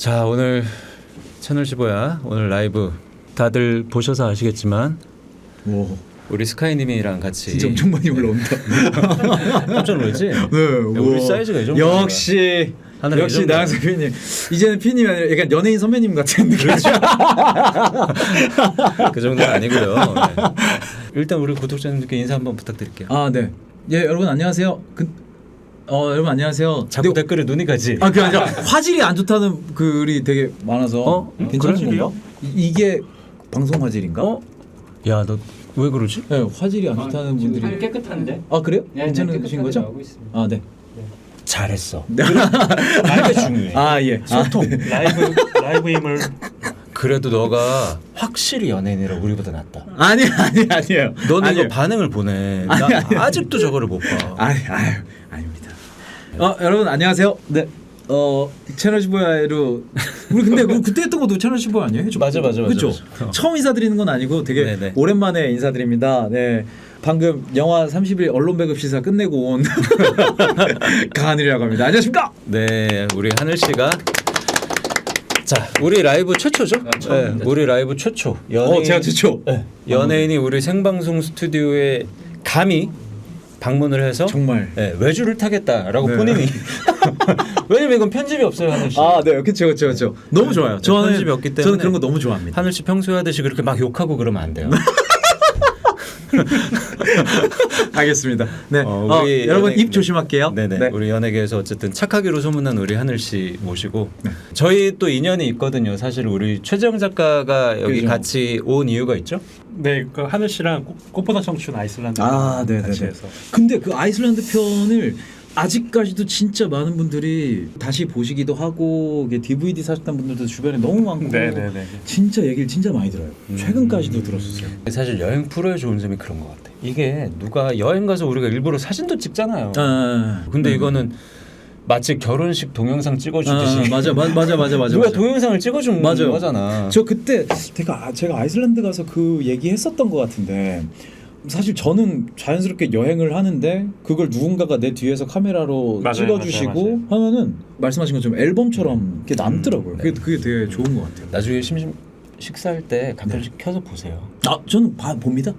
자, 오늘 채널 15야 오늘 라이브 다들 보셔서 아시겠지만 오, 우리 스카이님이랑 같이 진짜 엄청 많이 올라온다. 깜짝 놀랐지? 네, 우리 사이즈가 이 정도. 역시 나영석 PD님. 이제는 PD님이 아니라 약간 연예인 선배님 같은 느낌. 그 정도는 아니고요. 네. 일단 우리 구독자님들께 인사 한번 부탁드릴게요. 아, 네. 예, 여러분 안녕하세요. 여러분 안녕하세요. 자꾸 댓글에 눈이 가지. 아, 그게 아니라 화질이 안 좋다는 글이 되게 많아서 괜찮은 그래? 건가? 이게 방송 화질인가? 야, 너 왜 그러지? 네, 화질이 안 좋다는 분들이 깨끗한데? 아, 그래요? 네, 괜찮으신 거죠? 나오고 있습니다. 아, 네. 잘했어. 라이브 중요해. 아, 예. 소통. 네. 라이브 힘을. 그래도 너가 확실히 연예인이라 우리보다 낫다. 아니에요. 너는 아니에요. 이거 반응을 보내. 나 아직도 저거를 못 봐. 아닙니다. 여러분 안녕하세요. 네. 채널 15야로 우리 근데 그때 했던 것도 채널 15 아니에요? 맞아. 그렇죠. 처음 인사드리는 건 아니고 되게 네네. 오랜만에 인사드립니다. 네. 방금 영화 30일 언론 배급 시사 끝내고 온 강하늘이라고 합니다. 안녕하십니까? 네, 우리 하늘 씨가 자, 우리 라이브 최초죠? 네, 우리 라이브 최초. 제가 최초. 네, 연예인이 우리 생방송 스튜디오에 감히 방문을 해서 정말 네, 외주를 타겠다라고 네. 본인이 왜냐면 이건 편집이 없어요, 하늘 씨. 네, 그렇죠. 너무 좋아요. 편집이 없기 때문에 저는 그런 거 너무 좋아합니다. 하늘 씨 평소에 하듯이 그렇게 막 욕하고 그러면 안 돼요. 알겠습니다. 네, 우리 여러분 연예- 입 조심할게요. 네네. 네. 우리 연예계에서 어쨌든 착하기로 소문난 우리 하늘 씨 모시고 네. 저희 또 인연이 있거든요. 사실 우리 최재형 작가가 여기 그죠. 같이 온 이유가 있죠. 네, 그 하늘 씨랑 꽃보다 청춘 아이슬란드 네네. 같이 해서. 근데 그 아이슬란드 편을 아직까지도 진짜 많은 분들이 다시 보시기도 하고 이게 DVD 사셨던 분들도 주변에 너무 많고 네네네. 진짜 얘기를 진짜 많이 들어요. 최근까지도 들었었어요. 사실 여행 프로의 좋은 점이 그런 것 같아. 이게 누가 여행 가서 우리가 일부러 사진도 찍잖아요. 근데 이거는 마치 결혼식 동영상 찍어주듯이 맞아. 누가 동영상을 찍어준 맞아요. 거잖아. 저 그때 제가 아이슬란드 가서 그 얘기 했었던 것 같은데 사실 저는 자연스럽게 여행을 하는데 그걸 누군가가 내 뒤에서 카메라로 맞아요, 찍어주시고 맞아요. 하면은 말씀하신 것처럼 앨범처럼 이렇게 남더라고요. 그게 되게 좋은 것 같아요. 나중에 식사할 때 가끔씩 켜서 보세요. 저는 봅니다.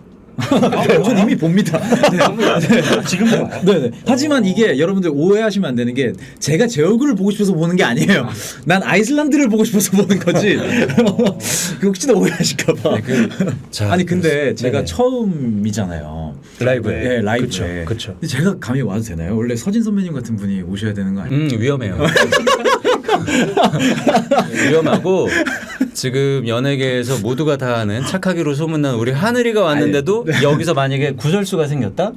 저는 이미 봅니다. 지금도 봐요? 네네. 하지만 이게 여러분들 오해하시면 안 되는 게 제가 제 얼굴을 보고 싶어서 보는 게 아니에요. 난 아이슬란드를 보고 싶어서 보는 거지. 그 혹시나 오해하실까봐. 자, 아니 근데 제가 네네. 처음이잖아요. 라이브에. 네, 라이브에. 그쵸. 근데 제가 감히 와도 되나요? 원래 서진 선배님 같은 분이 오셔야 되는 거 아니에요? 위험해요. 위험하고 지금 연예계에서 모두가 다 아는 착하기로 소문난 우리 하늘이가 왔는데도 여기서 만약에 구설수가 생겼다?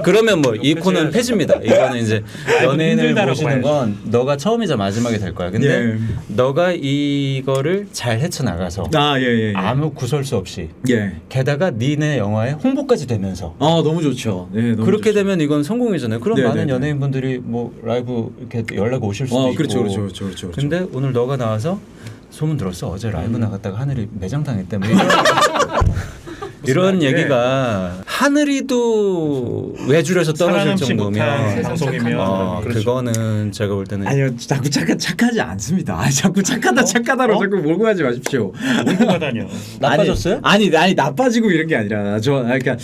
그러면 뭐 이 코너는 폐지입니다. 이거는 이제 연예인을 힘들다라고 모시는 건 너가 처음이자 마지막이 될 거야. 근데 예. 너가 이거를 잘 헤쳐나가서 예. 아무 구설수 없이 예. 게다가 니네 영화에 홍보까지 되면서 너무 좋죠. 네, 너무 그렇게 좋죠. 되면 이건 성공이잖아요. 그럼 네, 많은 네, 네. 연예인분들이 뭐 라이브 이렇게 연락 오실 수도 있고. 그렇죠. 근데 오늘 너가 나와서 소문 들었어. 어제 라이브 나갔다가 하늘이 매장 당했대. 뭐 이런 얘기가 하늘이도 외줄에서 떨어질 정도면 방송이면 그거는 제가 볼 때는 아니요, 자꾸 착하지 않습니다. 자꾸 착하다로 자꾸 몰고 가지 마십시오. 몰고 가다녀. 나빠졌어요? 아니 나빠지고 이런 게 아니라 그러니까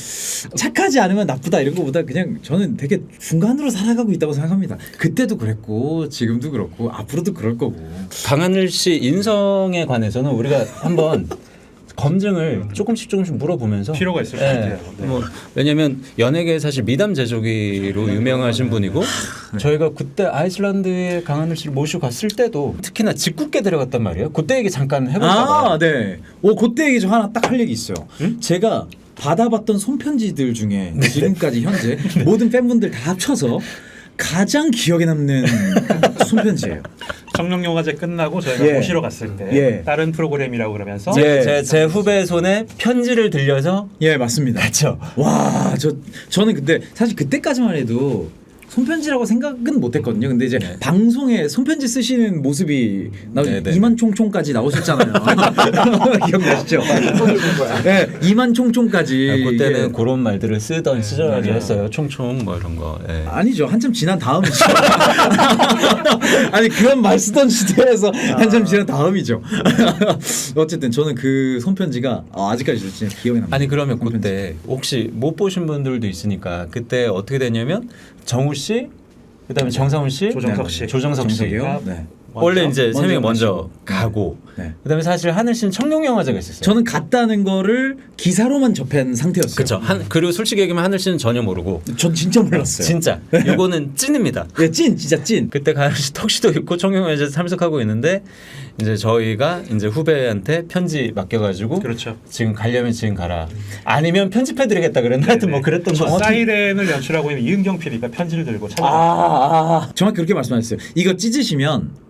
착하지 않으면 나쁘다 이런 거보다 그냥 저는 되게 중간으로 살아가고 있다고 생각합니다. 그때도 그랬고 지금도 그렇고 앞으로도 그럴 거고. 강하늘 씨 인성에 관해서는 우리가 한번 검증을 조금씩 물어보면서 필요가 있을 것 같아요. 네. 뭐 왜냐면 연예계 사실 미담 제조기로 유명하신 분이고 저희가 그때 아이슬란드에 강하늘 씨를 모시고 갔을 때도 특히나 짓궂게 데려갔단 말이에요. 그때 얘기 잠깐 해볼까봐. 네. 그때 얘기 저 하나 딱 할 얘기 있어요. 제가 받아봤던 손편지들 중에 지금까지 현재 모든 팬분들 다 합쳐서 가장 기억에 남는 손편지예요. 청룡영화제 끝나고 저희가 예. 모시러 갔을 때 예. 다른 프로그램이라고 그러면서 제 후배 손에 편지를 들려서 예, 맞습니다. 그렇죠. 와, 저는 근데 사실 그때까지만 해도 손편지라고 생각은 못했거든요. 근데 이제 네. 방송에 손편지 쓰시는 모습이 나오죠. 네, 네. 이만총총까지 나오셨잖아요. 기억나시죠? 네, 이만총총까지. 아, 그때는 이게- 그런 말들을 쓰던 시절이 맞아요. 했어요. 총총 뭐 이런 거. 예. 아니죠. 한참 지난 다음이죠. 아니 그런 말 쓰던 시대에서 한참 지난 다음이죠. 어쨌든 저는 그 손편지가 아직까지도 진짜 기억에 납니다. 아니 그러면 손편지. 그때 혹시 못 보신 분들도 있으니까 그때 어떻게 됐냐면 정우 씨, 그다음에 정상훈 씨, 조정석 씨. 조정석 씨. 정석이요? 네. 원래 이제 세 명이 먼저 마시고. 가고 네. 그다음에 사실 하늘 씨는 청룡영화제가 있었어요. 저는 갔다는 거를 기사로만 접한 상태였어요. 그렇죠. 그리고 솔직히 얘기하면 하늘 씨는 전혀 모르고 전 진짜 몰랐어요. 진짜 이거는 찐입니다. 예, 찐 진짜 찐. 그때 가을 씨 턱시도 입고 청룡영화제 참석하고 있는데 이제 저희가 이제 후배한테 편지 맡겨가지고 그렇죠. 지금 가려면 지금 가라. 아니면 편집해드리겠다 그랬나 하여튼 뭐 그랬던 거. 사이렌을 연출하고 있는 이은경 PD가 편지를 들고 찾아왔어요. 정확히 그렇게 말씀하셨어요. 이거 찢으시면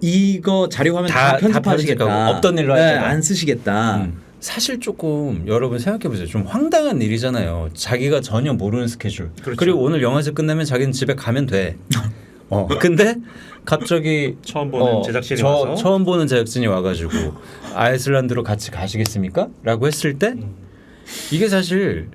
이거 자료 화면 다 다 편집하시겠다. 편집하고 없던 일로 네, 하겠다. 안 쓰시겠다. 사실 조금 여러분 생각해 보세요. 좀 황당한 일이잖아요. 자기가 전혀 모르는 스케줄. 그렇죠. 그리고 오늘 영화제 끝나면 자기는 집에 가면 돼. 근데 갑자기 처음 보는 제작진이 와서 처음 보는 제작진이 와가지고 아이슬란드로 같이 가시겠습니까? 라고 했을 때 이게 사실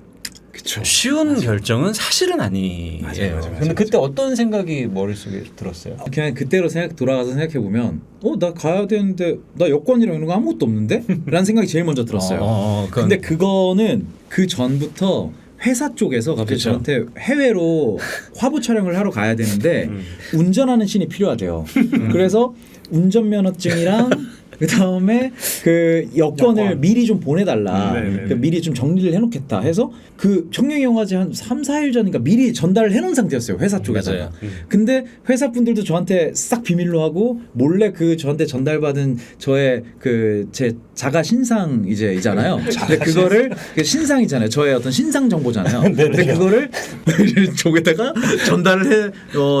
그쵸. 쉬운 결정은 사실은 아니에요. 맞아요. 근데 그때 어떤 생각이 머릿속에 들었어요? 그냥 그때로 돌아가서 생각해 보면 나 가야 되는데 나 여권이랑 이런 거 아무것도 없는데? 라는 생각이 제일 먼저 들었어요. 근데 그거는 그 전부터 회사 쪽에서 갑자기 그쵸. 저한테 해외로 화보 촬영을 하러 가야 되는데 운전하는 신이 필요하대요. 그래서 운전면허증이랑 그다음에 그 여권을 여권. 미리 좀 보내달라. 네네네. 그 미리 좀 정리를 해놓겠다 해서 그 청룡영화제 한 3, 4일 전인가 미리 전달을 해놓은 상태였어요. 회사 쪽에서. 맞아요. 근데 회사 분들도 저한테 싹 비밀로 하고 몰래 그 저한테 전달받은 저의 그 제 자가 신상 이잖아요. 근데 그거를 그 신상이잖아요. 저의 어떤 신상 정보잖아요. 근데 그거를 쪽에다가 전달을 해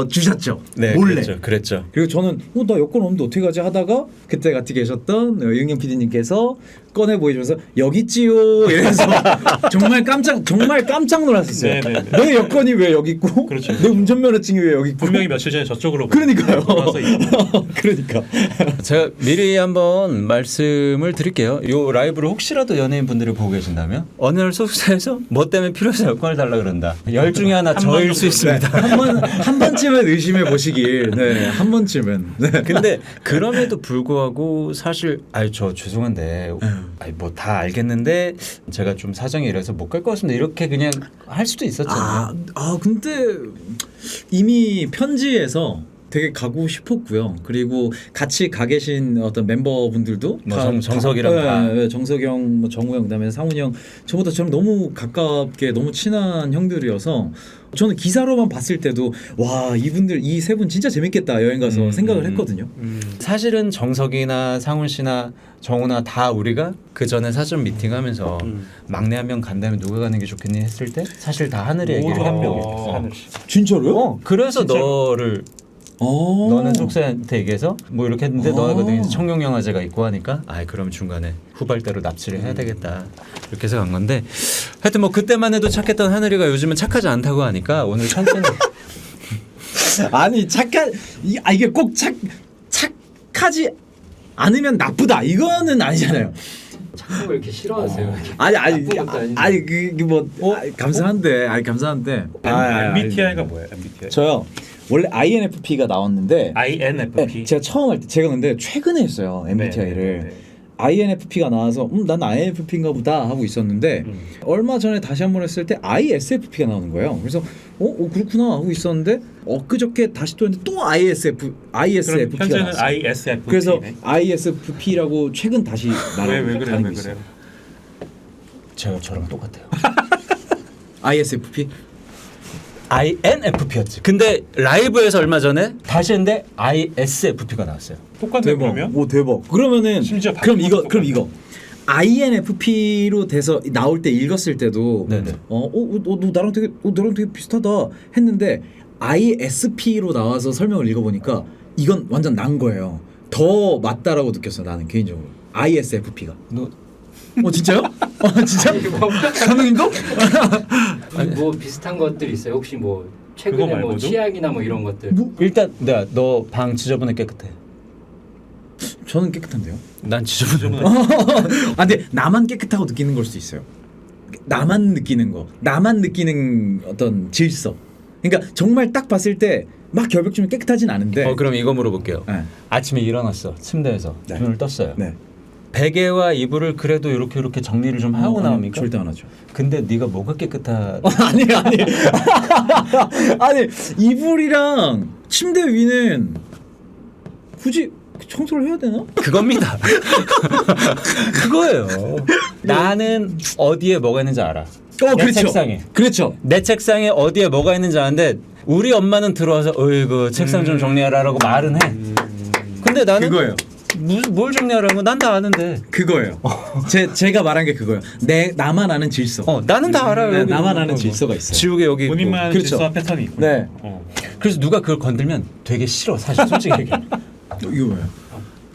주셨죠. 네, 몰래. 그랬죠. 그리고 저는 나 여권 없는데 어떻게 가지 하다가 그때 같이 계셨던 윤경 PD님께서 꺼내 보여주면서 여기 있지요 이래서 정말 깜짝 놀랐었어요. 네네네. 내 여권이 왜 여기 있고 그렇죠. 내 운전면허증이 왜 여기 있고 분명히 며칠 전에 저쪽으로 그러니까요. 돌아서 그러니까 제가 미리 한번 말씀을 드릴게요. 요 라이브를 혹시라도 연예인 분들이 보고 계신다면 어느 날 소속사에서 뭐 때문에 필요해서 여권을 달라 그런다. 열 중에 하나 저일 수 있습니다. 한 번쯤은 의심해 보시길. 네, 한 번쯤은. 네. 근데 그럼에도 불구하고 사실 저 죄송한데 뭐 다 알겠는데 제가 좀 사정이 이래서 못 갈 것 같습니다. 이렇게 그냥 할 수도 있었잖아요. 근데 이미 편지에서 되게 가고 싶었고요. 그리고 같이 가 계신 어떤 멤버분들도 뭐 정석이랑 다. 네, 정석이 형, 뭐 정우 형, 그다음에 상훈이 형, 저보다 저랑 너무 가깝게 너무 친한 형들이어서 저는 기사로만 봤을 때도 와 이분들 이 세 분 진짜 재밌겠다 여행 가서 생각을 했거든요. 사실은 정석이나 상훈 씨나 정우나 다 우리가 그 전에 사전 미팅하면서 막내 한 명 간다면 누가 가는 게 좋겠니 했을 때 사실 다 하늘이 얘기를 모두 한 했고. 명이었어. 하늘 씨. 진짜로요? 그래서 진짜로. 너를 너는 속세한테 얘기해서 뭐 이렇게 했는데 너가 그때 이제 청룡영화제가 있고 하니까 그럼 중간에 후발대로 납치를 해야 되겠다 이렇게 해서 간 건데 하여튼 뭐 그때만 해도 착했던 하늘이가 요즘은 착하지 않다고 하니까 오늘 천천히 아니 이게 꼭 착하지 않으면 나쁘다 이거는 아니잖아요. 착한 걸 이렇게 싫어하세요. 아니 나쁜 것도 아닌데. 감사한데 MBTI가 뭐예요? MBTI. 저요 원래 INFP가 나왔는데 INFP. 제가 처음 할 때 제가 근데 최근에 했어요 MBTI를. 네네네. INFP가 나와서 난 INFP인가 보다 하고 있었는데 얼마 전에 다시 한번 했을 때 ISFP가 나오는 거예요. 그래서 그렇구나 하고 있었는데 엊그저께 다시 또 했는데 또 그럼 ISFP가 현재는 나왔어요. ISFP. 그래서 ISFP라고 최근 다시 말을 왜 그래요? 다니고 왜 있어요. 그래요? 제가 저랑 똑같아요. ISFP? INFP였지. 근데 라이브에서 얼마 전에 다시 했는데 ISFP가 나왔어요. 똑같네 그러면? 오 대박. 그러면은 심지어 그럼 이거 바뀌는 그럼 이거 INFP로 돼서 나올 때 읽었을 때도 네네. 너 나랑 되게 비슷하다 했는데 ISP로 나와서 설명을 읽어보니까 이건 완전 난 거예요. 더 맞다라고 느꼈어 나는 개인적으로 ISFP가. 너 진짜요? 진짜? 감독님도? 뭐 비슷한 것들 있어요? 혹시 뭐 최근에 뭐 말고도? 치약이나 뭐 이런 것들. 일단 너 방 지저분해 깨끗해. 저는 깨끗한데요. 난 지저분해. 아 근데 나만 깨끗하고 느끼는 걸 수도 있어요. 나만 느끼는 거, 나만 느끼는 어떤 질서. 그러니까 정말 딱 봤을 때 막 결벽증이 깨끗하진 않은데. 그럼 이거 물어볼게요. 네. 아침에 일어났어. 침대에서 네. 눈을 떴어요. 네. 베개와 이불을 그래도 이렇게 정리를 좀 하고 나옵니까? 절대 안 하죠. 근데 네가 뭐가 깨끗하? 아니 아니 이불이랑 침대 위는 굳이 청소를 해야 되나? 그겁니다. 그거예요. 나는 어디에 뭐가 있는지 알아. 내 그렇죠. 책상에. 그렇죠. 내 책상에 어디에 뭐가 있는지 아는데 우리 엄마는 들어와서 어이구 책상 좀 정리하라라고 말은 해. 근데 나는 그거예요. 뭘 정리하라고 난 다 아는데. 그거예요. 제가 말한 게 그거예요. 나만 아는 질서. 나는 다 알아요. 네, 여기 나만 뭐, 아는 뭐. 질서가 있어요. 지우개 여기 있고. 본인만 그렇죠. 질서와 패턴이 있고. 네. 그래서 누가 그걸 건들면 되게 싫어. 사실 솔직히 얘기해. 이거 뭐예요?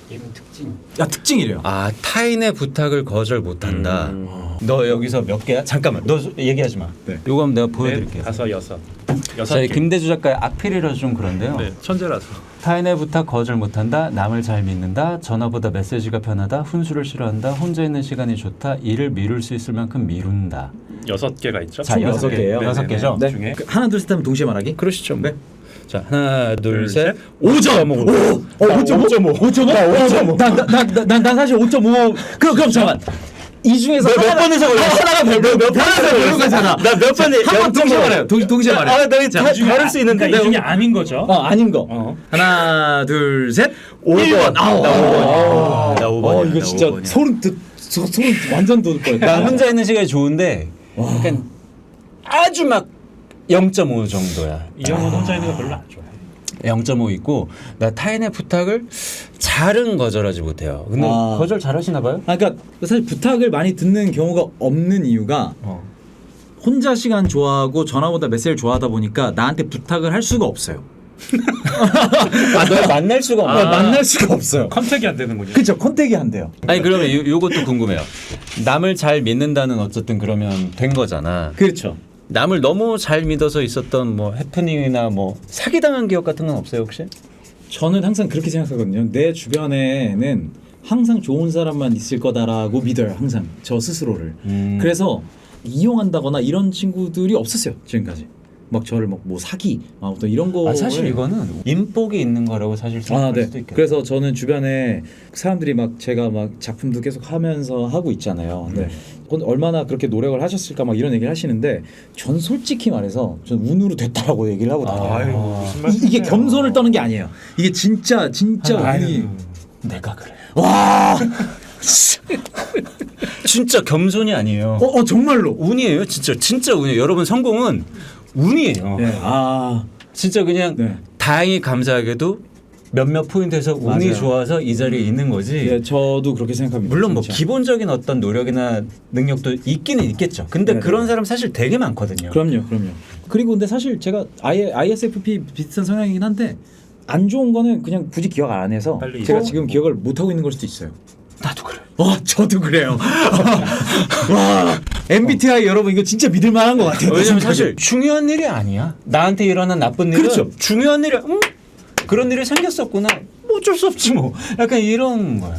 이런 특징. 야 특징이래요. 타인의 부탁을 거절 못한다. 너 여기서 몇 개야? 잠깐만. 너 얘기하지 마. 네. 요거 한번 내가 보여드릴게요. 5, 6. 6개. 저희 김대주 작가의 악필이라서 좀 그런데요. 네, 천재라서. 타인의 부탁 거절 못한다. 남을 잘 믿는다. 전화보다 메시지가 편하다. 훈수를 싫어한다. 혼자 있는 시간이 좋다. 일을 미룰 수 있을 만큼 미룬다. 6개가 있죠. 자, 총 6 개예요. 네, 6개죠. 네. 중에. 하나 둘 셋 하면 동시에 말하기. 그러시죠. 네. 자, 하나, 둘, 둘, 셋. 셋. 5.5. 5.5? 5.5? 난 사실 5.5. 그럼 잠깐. 이 중에서 몇 번에서 걸려? 하나가 몇 번에서 걸린 거잖아. 나 몇 번에 한번 동시에 말해요. 동시에 말해요. 나 다를 수 있는데. 그러니까 이 중에 아닌 거죠. 아닌 거. 하나 둘 셋. 5번. 나 5번이야. 나 5번이야. 이거 진짜 소름 완전 돋을 거예요. 나 혼자 있는 시간이 좋은데 약간 아주 막 0.5 정도야. 이 형은 혼자 있는 거 별로 안 좋아해. 0.5 있고 나 타인의 부탁을 잘은 거절하지 못해요. 근데 거절 잘하시나 봐요? 그러니까 사실 부탁을 많이 듣는 경우가 없는 이유가 혼자 시간 좋아하고 전화보다 메시지를 좋아하다 보니까 나한테 부탁을 할 수가 없어요. 널 만날 수가 없나? 만날 수가 없어요. 컨택이 안 되는군요. 그렇죠. 컨택이 안 돼요. 아니 그러면 요것도 궁금해요. 남을 잘 믿는다는 어쨌든 그러면 된 거잖아. 그렇죠. 남을 너무 잘 믿어서 있었던 뭐 해프닝이나 뭐 사기당한 기억 같은 건 없어요 혹시? 저는 항상 그렇게 생각하거든요. 내 주변에는 항상 좋은 사람만 있을 거다라고 믿어요. 항상 저 스스로를. 그래서 이용한다거나 이런 친구들이 없었어요. 지금까지. 막 저를 막 뭐 사기, 어떤 이런 거. 사실 이거는 인복이 있는 거라고 사실 생각할 수도 있겠다. 그래서 저는 주변에 사람들이 막 제가 막 작품도 계속 하면서 하고 있잖아요. 근데 얼마나 그렇게 노력을 하셨을까 막 이런 얘기를 하시는데 전 솔직히 말해서 전 운으로 됐다라고 얘기를 하고 다녀요. 아유, 무슨 말씀이세요? 이게 겸손을 떠는 게 아니에요. 이게 진짜 운이. 내가 그래. 와. 진짜 겸손이 아니에요. 정말로. 운이에요. 진짜 운이에요. 여러분 성공은 운이에요. 네. 진짜 그냥 네. 다행히 감사하게도 몇몇 포인트에서 운이 맞아요. 좋아서 이 자리에 있는 거지. 네, 저도 그렇게 생각합니다. 물론 뭐 진짜. 기본적인 어떤 노력이나 능력도 있기는 있겠죠. 근데 네, 그런 네. 사람 사실 되게 많거든요. 그럼요. 그리고 근데 사실 제가 ISFP 비슷한 성향이긴 한데 안 좋은 거는 그냥 굳이 기억 안 해서 빨리 제가 잊어. 지금 기억을 못 하고 있는 걸 수도 있어요. 나도 그래. 저도 그래요. 와, MBTI 여러분 이거 진짜 믿을 만한 것 같아요. 왜냐면 사실 중요한 일이 아니야. 나한테 일어난 나쁜 일은 그렇죠. 중요한 일이 그런 일이 생겼었구나. 뭐 어쩔 수 없지 뭐. 약간 이런 거야.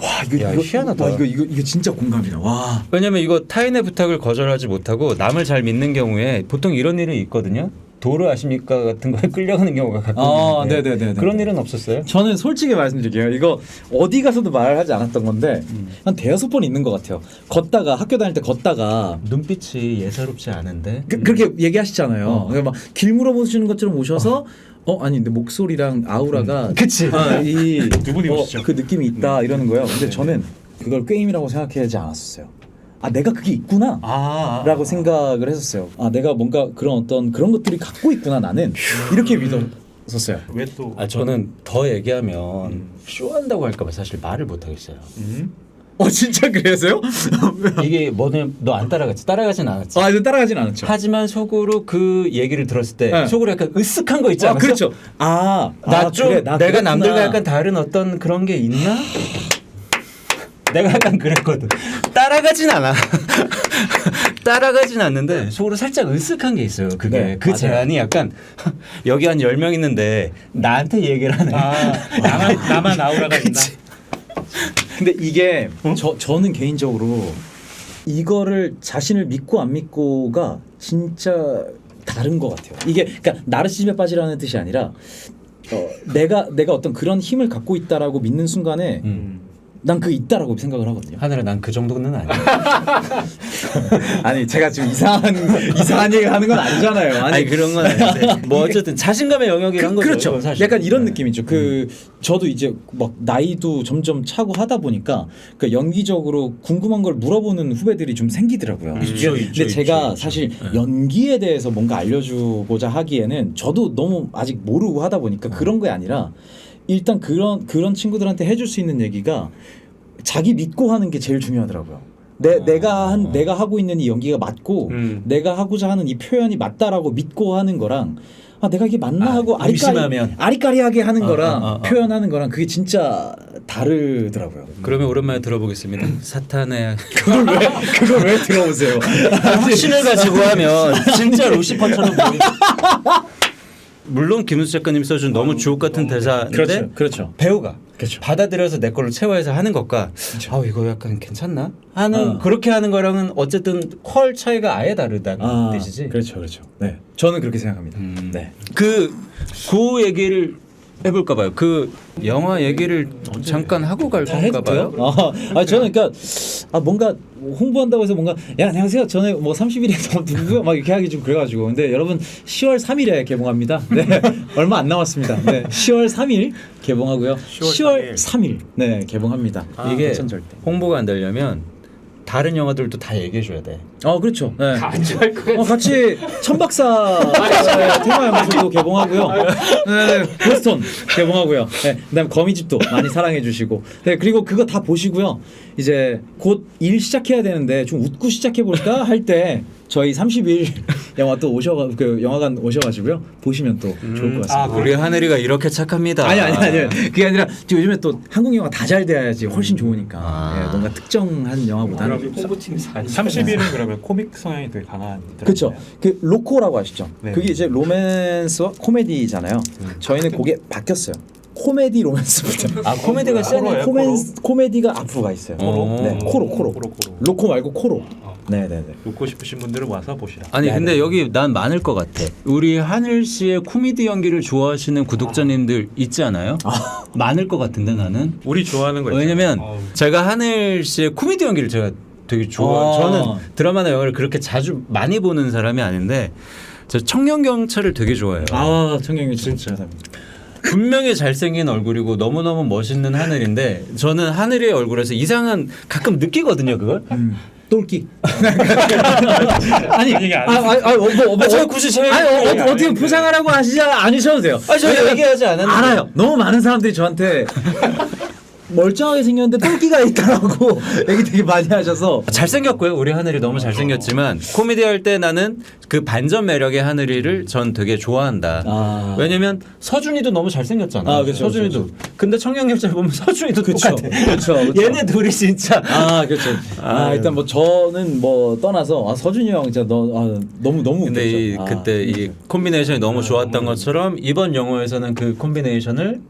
와, 이거 야, 희한하다. 이거 진짜 공감이다. 와. 왜냐면 이거 타인의 부탁을 거절하지 못하고 남을 잘 믿는 경우에 보통 이런 일이 있거든요. 도로 아십니까 같은 거에 끌려가는 경우가 가끔 있는데 네네네. 그런 일은 없었어요? 저는 솔직히 말씀드릴게요. 이거 어디 가서도 말을 하지 않았던 건데 한 대여섯 번 있는 것 같아요. 걷다가 학교 다닐 때 걷다가 눈빛이 예사롭지 않은데 그렇게 얘기하시잖아요. 그러니까 막 길 물어보시는 것처럼 오셔서 아니 근데 목소리랑 아우라가 그치. 두 분이 오시죠. 그 느낌이 있다 이러는 거예요. 근데 저는 그걸 꾀임이라고 생각하지 않았었어요. 내가 그게 있구나 라고 생각을 했었어요. 내가 뭔가 그런 것들이 갖고 있구나 나는 이렇게 믿었었어요. 왜 또? 저는 더 얘기하면 쇼한다고 할까봐 사실 말을 못 하겠어요. 진짜 그래서요? 이게 뭐냐면 너 안 따라갔지? 따라가진 않았지. 이거 따라가진 않았죠. 하지만 속으로 그 얘기를 들었을 때 네. 속으로 약간 으쓱한 거 있지 않았어? 그렇죠. 좀 나 내가 남들과 그랬구나. 약간 다른 어떤 그런 게 있나? 내가 약간 그랬거든. 따라가진 않아. 따라가진 않는데 속으로 살짝 으쓱한 게 있어요. 그게 네, 그 맞아요. 제안이 약간 여기 한 10명 있는데 나한테 얘기를 하네. 나만 아우라가 있나? 근데 이게 저는 개인적으로 이거를 자신을 믿고 안 믿고가 진짜 다른 것 같아요. 이게 그러니까 나르시즘에 빠지라는 뜻이 아니라 내가 어떤 그런 힘을 갖고 있다라고 믿는 순간에 난 그게 있다라고 생각을 하거든요. 하늘에 난 그 정도는 아니야. 아니 제가 지금 이상한 얘기 하는 건 아니잖아요. 아니 그런 건 아닌데 뭐 어쨌든 자신감의 영역이란 거죠. 그렇죠. 이건 사실. 약간 이런 느낌이죠. 저도 이제 막 나이도 점점 차고 하다 보니까 그 연기적으로 궁금한 걸 물어보는 후배들이 좀 생기더라고요. 근데 제가 사실 연기에 대해서 뭔가 알려주고자 하기에는 저도 너무 아직 모르고 하다 보니까 그런 게 아니라 일단 그런 친구들한테 해줄 수 있는 얘기가 자기 믿고 하는 게 제일 중요하더라고요. 내가 하고 있는 이 연기가 맞고 내가 하고자 하는 이 표현이 맞다라고 믿고 하는 거랑 내가 이게 맞나 하고 의심하면. 아리까리하게 하는 거랑 표현하는 거랑 그게 진짜 다르더라고요. 그러면 오랜만에 들어보겠습니다. 사탄의 그걸 왜 들어보세요? 확신을 가지고 하면 진짜 루시퍼처럼 보인다. 물론 김은수 작가님 써준 너무 주옥 같은 대사인데 그렇죠. 배우가 그렇죠. 받아들여서 내 걸로 체화해서 하는 것과 이거 약간 괜찮나 하는 그렇게 하는 거랑은 어쨌든 퀄 차이가 아예 다르다는 뜻이지. 그렇죠. 네, 저는 그렇게 생각합니다. 네. 그 얘기를 해볼까 봐요. 그 영화 얘기를 잠깐 하고 갈까 봐요. 저는 그러니까 뭔가 홍보한다고 해서 뭔가 안녕하세요. 저는 뭐 30일에 누구요? 막 이렇게 하기 좀 그래가지고 근데 여러분 10월 3일에 개봉합니다. 네, 얼마 안 남았습니다. 네, 10월 3일 개봉하고요. 10월 3일 네 개봉합니다. 이게 대천절 때. 홍보가 안 되려면 다른 영화들도 다 얘기해줘야 돼. 그렇죠. 네. 같이 할 거야. 같이 천박사 테마연구소도 개봉하고요. 네, 보스턴 개봉하고요. 네, 그다음 거미집도 많이 사랑해 주시고. 네, 그리고 그거 다 보시고요. 이제 곧 일 시작해야 되는데 좀 웃고 시작해 볼까 할 때 저희 30일 영화 또 영화관 오셔가지고요 보시면 또 좋을 것 같습니다. 우리 하늘이가 이렇게 착합니다. 아니요. 그게 아니라 지금 요즘에 또 한국 영화 다 잘 돼야지 훨씬 좋으니까. 네, 뭔가 특정한 영화보다는. 홍보팀이 30일은 그러면 코믹 성향이 되게 강한 드라마예요. 그렇죠. 그 로코라고 아시죠? 네. 그게 이제 로맨스와 코미디잖아요. 저희는 그게 바뀌었어요. 코미디 로맨스부터. 코미디가 세네. 코미디가 앞으로 가 있어요. 네, 코로. 로코 말고 코로. 네네네. 웃고 싶으신 분들은 와서 보시라. 아니 근데 여기 난 많을 것 같아. 우리 하늘 씨의 코미디 연기를 좋아하시는 구독자님들 있지 않아요? 많을 것 같은데 나는. 우리 좋아하는 거 있잖아요. 왜냐면 제가 하늘 씨의 코미디 연기를 제가 되게 좋아. 저는 드라마나 영화를 그렇게 자주 많이 보는 사람이 아닌데 저 청년경찰을 되게 좋아해요. 청경이 진짜 감사합니다. 분명히 잘생긴 얼굴이고 너무너무 멋있는 하늘인데 저는 하늘의 얼굴에서 이상한 가끔 느끼거든요 그걸. 똘끼. 아니 얘기 안 제가 굳이 어떻게 포장하라고 아니셔도 돼요. 저희 얘기하지 않았는데. 알아요. 너무 많은 사람들이 저한테 멀쩡하게 생겼는데 똘끼가 있다라고 얘기 되게 많이 하셔서. 잘생겼고요. 우리 하늘이 너무 잘생겼지만 코미디 할 때 나는 그 반전 매력의 하늘이를 전 되게 좋아한다. 왜냐면 서준이도 너무 잘생겼잖아. 그렇죠, 서준이도. 그렇죠. 근데 청년경찰 보면 서준이도 똑같아. 그렇죠. 얘네 둘이 진짜. 그렇죠. 일단 뭐 저는 뭐 떠나서 서준이 형 진짜 너무 근데 웃겼죠. 그때 이 콤비네이션이 너무 좋았던 것처럼 이번 영화에서는 그 콤비네이션을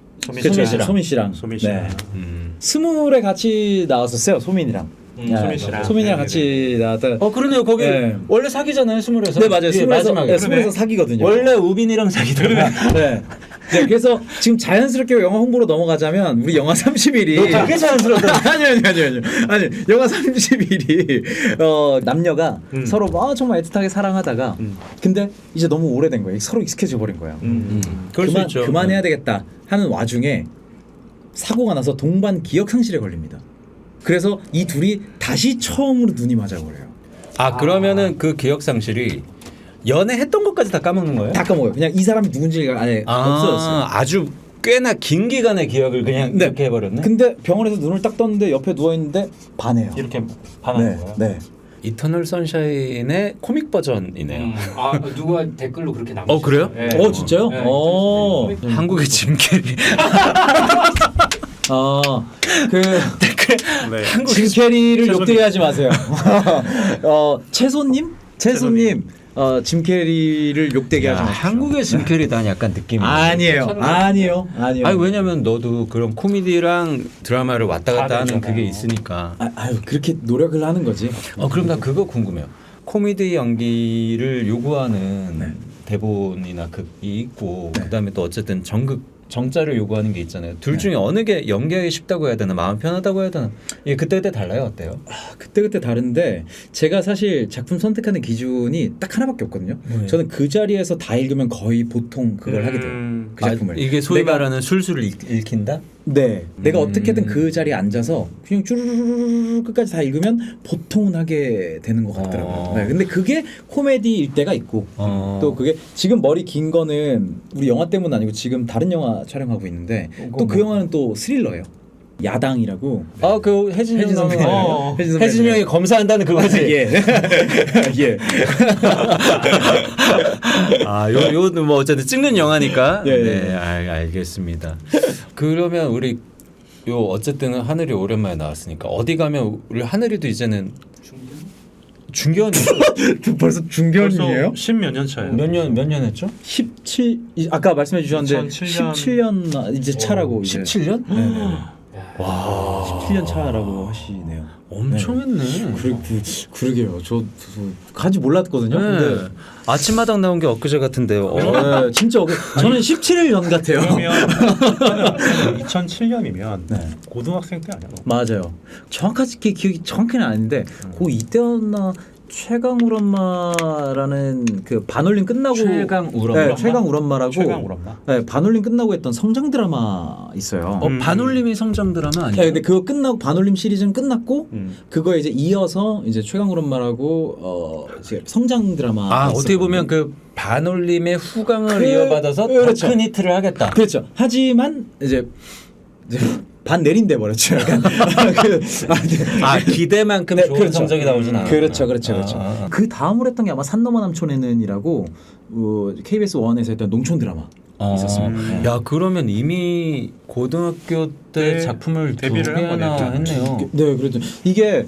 소민 씨랑. 네. 스물에 같이 나왔었어요. 소민이랑. 소민이랑 같이 나왔다. 그러네요. 거기 네. 원래 사귀잖아요. 스물에서. 네 맞아요. 마지막에. 스물에서 사귀거든요. 원래 우빈이랑 사귀더라. 네. 그래서 지금 자연스럽게 영화 홍보로 넘어가자면 우리 영화 30일이 되게 자연스럽다. 아니 영화 30일이 남녀가 서로 정말 애틋하게 사랑하다가 근데 이제 너무 오래된 거예요. 서로 익숙해져 버린 거예요. 그럴 수 있죠. 그만해야 되겠다 하는 와중에 사고가 나서 동반 기억 상실에 걸립니다. 그래서 이 둘이 다시 처음으로 눈이 맞아버려요. 그러면은 그 기억 상실이 연애했던 것까지 다 까먹는 거예요? 다 까먹어요. 그냥 이 사람이 누군지가 아예 없어졌어요. 아주 꽤나 긴 기간의 기억을 그냥 이렇게 해버렸네. 근데 병원에서 눈을 딱 떴는데 옆에 누워 있는데 반해요. 이렇게 반하는 거야. 네. 이터널 선샤인의 코믹 버전이네요. 누가 댓글로 그렇게 남겼어요. 그래요? 네. 진짜요? 네. 한국의 짐 캐리. 그 댓글 네. 짐 캐리를 채소님. 욕되게 하지 마세요. 채소님 짐 캐리를 욕되게 야, 하지 마세요. 한국의 짐 캐리 난 약간 느낌이 아니에요. 아니요. 아니 왜냐면 너도 그런 코미디랑 드라마를 왔다 갔다 하는 다르잖아요. 그게 있으니까. 아유 그렇게 노력을 하는 거지. 그럼 나 그거 궁금해요. 코미디 연기를 요구하는 대본이나 극이 있고 그다음에 또 어쨌든 정자를 요구하는 게 있잖아요. 둘 중에 어느 게 연기하기 쉽다고 해야 되나 마음 편하다고 해야 되나? 이게 그때 달라요. 어때요? 그때 다른데 제가 사실 작품 선택하는 기준이 딱 하나밖에 없거든요. 뭐예요? 저는 그 자리에서 다 읽으면 거의 보통 그걸 하게 돼요. 그 작품을. 이게 소위 내가- 말하는 술술을 읽힌다? 네, 내가 어떻게든 그 자리에 앉아서 그냥 쭈르르르 끝까지 다 읽으면 보통은 하게 되는 것 같더라고요. 네, 근데 그게 코미디일 때가 있고 또 그게 지금 머리 긴 거는 우리 영화 때문 아니고 지금 다른 영화 촬영하고 있는데 또 그 영화는 또 스릴러예요. 야당이라고. 그 혜진이 혜진 형 선배. 나오는 혜진 선배. 혜진이 형이 검사한다는 그거지. 예. 예. 요는 뭐 어쨌든 찍는 영화니까. 예, 네, 예. 알겠습니다. 그러면 우리 요 어쨌든 하늘이 오랜만에 나왔으니까 어디 가면 우리 하늘이도 이제는 중견 벌써 중견이에요? 10몇 년 차예요. 몇 년 했죠? 17 아까 말씀해 주셨는데 2007년 17년 이제 차라고 이제. 17년? 네네네. 와, 17년 차라고 하시네요. 엄청 했네. 그러게요. 저 간지 몰랐거든요. 네. 근데 아침마당 나온 게 엊그제 같은데요. 네, 진짜 저는 17일 전 같아요. 그러면 2007년이면 네. 고등학생 때 아니야? 맞아요. 정확하게 기억이 정확히는 아닌데 고 이때였나 최강 울엄마라는 그 반올림 끝나고 최강 울엄마? 네, 최강 울엄마라고 최강 울엄마? 네, 반올림 끝나고 했던 성장 드라마 있어요. 반올림이 성장 드라마 아니에요? 네, 근데 그거 끝나고 반올림 시리즈는 끝났고 음. 그거에 이제 이어서 이제 최강 울엄마라고 이제 성장 드라마 어떻게 보면 그 반올림의 후광을 이어받아서 더 그렇죠. 큰 히트를 하겠다. 그렇죠. 하지만 이제 반 내린돼 버렸죠. 약간 기대만큼 네, 좋은 그렇죠. 성적이 나오진 않아. 그렇죠. 그렇죠. 아. 그 다음으로 했던 게 아마 산 넘어 남촌에는이라고 KBS 1에서 했던 농촌 드라마 있었습니다. 야 그러면 이미 고등학교 때 네, 작품을 데뷔를 두 한 개나 거네요. 했네요. 네, 그래도 이게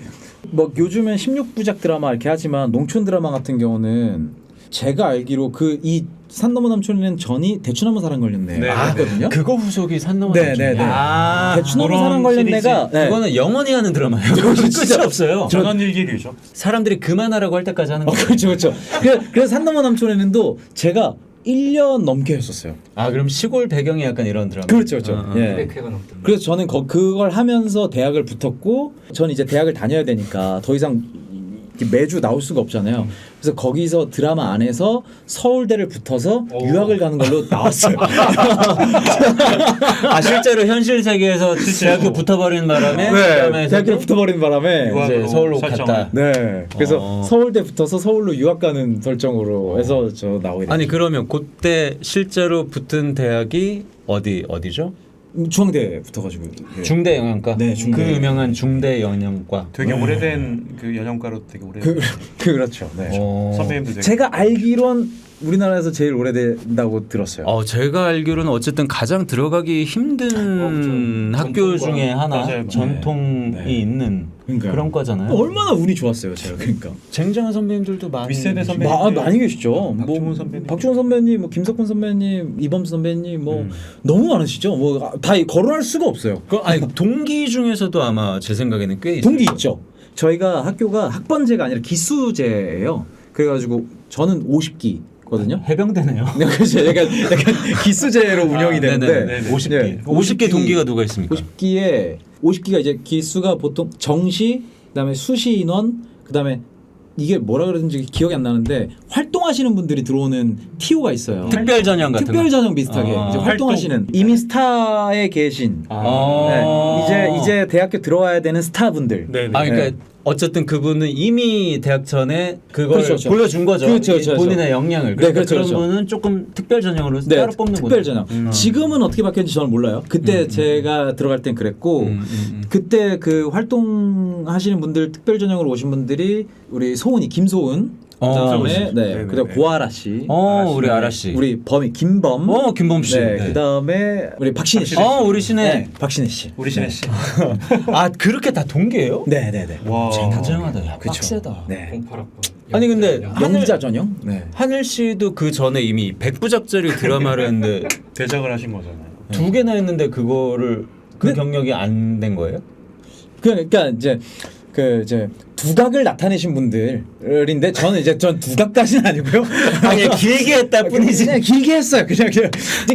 뭐 요즘엔 16부작 드라마 이렇게 하지만 농촌 드라마 같은 경우는 제가 알기로 그 이 산 넘어 남촌에는 전이 대추나무 사랑 걸렸네. 네, 거든요. 그거 후속이 산 넘어 네, 남촌이야. 네, 네. 아, 대추나무 그런 사랑 걸렸네가 네. 그거는 영원히 하는 드라마예요. 끝이 없어요. 전원일기류죠. 사람들이 그만하라고 할 때까지 하는 거예요. 그렇죠, 그렇죠. 그래서 산 넘어 남촌에는도 제가 1년 넘게 했었어요. 그럼 시골 배경이 약간 이런 드라마. 그렇죠, 그렇죠. 예. 200회가 넘던. 그래서 저는 그걸 하면서 대학을 붙었고, 저는 이제 대학을 다녀야 되니까 더 이상 이렇게 매주 나올 수가 없잖아요. 그래서 거기서 드라마 안에서 서울대를 붙어서 유학을 가는 걸로 나왔어요. 실제로 현실 세계에서 대학교 붙어버리는 바람에 드라마에서도 대학교 붙어버린 바람에 유학으로 이제 서울로 설정을. 갔다. 네. 그래서 서울대 붙어서 서울로 유학 가는 설정으로 해서 저 나오게 됐어요. 아니 그러면 그때 실제로 붙은 대학이 어디죠? 중앙대 붙어가지고. 예. 중대 영양과. 네, 중대. 그 유명한 중대 영양과. 되게 오래된 그 연영가로 되게 오래된 그렇죠. 네. 선배님도 되게 제가 알기론 우리나라에서 제일 오래된다고 들었어요. 제가 알기로는 어쨌든 가장 들어가기 힘든 학교 중에 하나 맞아요. 전통이 네. 있는 그러니까요. 그런 과잖아요. 얼마나 운이 좋았어요, 제가. 그러니까. 쟁쟁한 선배님들도 많이 윗세대 계시고. 선배님. 많이 계시죠. 박중훈 선배님. 박중훈 선배님, 뭐 김석훈 선배님, 이범수 선배님, 뭐 너무 많으시죠. 뭐 다 거론할 수가 없어요. 동기 중에서도 아마 제 생각에는 꽤 있어요. 동기 있죠. 저희가 학교가 학번제가 아니라 기수제예요. 그래가지고 저는 50기거든요. 해병대네요. 네, 그렇죠. 약간 기수제로 운영이 되는데 네네. 50개. 네, 50개 동기가 누가 있습니까? 50기가 이제 기수가 보통 정시, 그다음에 수시 인원, 그다음에 이게 뭐라 그러는지 기억이 안 나는데 활동하시는 분들이 들어오는 TO가 있어요. 특별 전형 같은 특별 거. 전형 비슷하게 이제 활동하시는 이미 스타에 계신 네, 이제 대학교 들어와야 되는 스타분들. 네네. 그러니까 어쨌든 그분은 이미 대학 전에 그걸 그렇죠. 보여준 거죠. 그렇죠. 본인의 역량을. 네, 그러니까 그렇죠, 그런 그렇죠. 분은 조금 특별 전형으로 네, 따로 뽑는 특별 거죠. 전형. 지금은 어떻게 바뀌었는지 저는 몰라요. 그때 제가 들어갈 땐 그랬고 그때 그 활동하시는 분들 특별 전형으로 오신 분들이 우리 소은이 김소은 그다음에 네네. 그다음 고아라 씨. 우리 아라 씨. 우리 범이 김범. 김범 씨. 네. 네. 그다음에 우리 박신혜 씨. 우리 신혜. 네, 박신혜 씨. 우리 신혜 씨. 그렇게 다 동기예요? 네, 네, 네. 와. 다 조용하다. 야, 그쵸. 빡세다. 네. 08학번. 아니, 근데 영자 전형? 네. 하늘 씨도 그 전에 이미 백부작짜리 드라마를 했는데 대작을 하신 거잖아요. 2개나 했는데 그거를 그 네. 경력이 안 된 거예요? 그러니까 이제 이제 두각을 나타내신 분들인데 저는 이제 전 두각까지는 아니고요. 아니 길게 했다 뿐이지. 그냥 길게 했어요. 그냥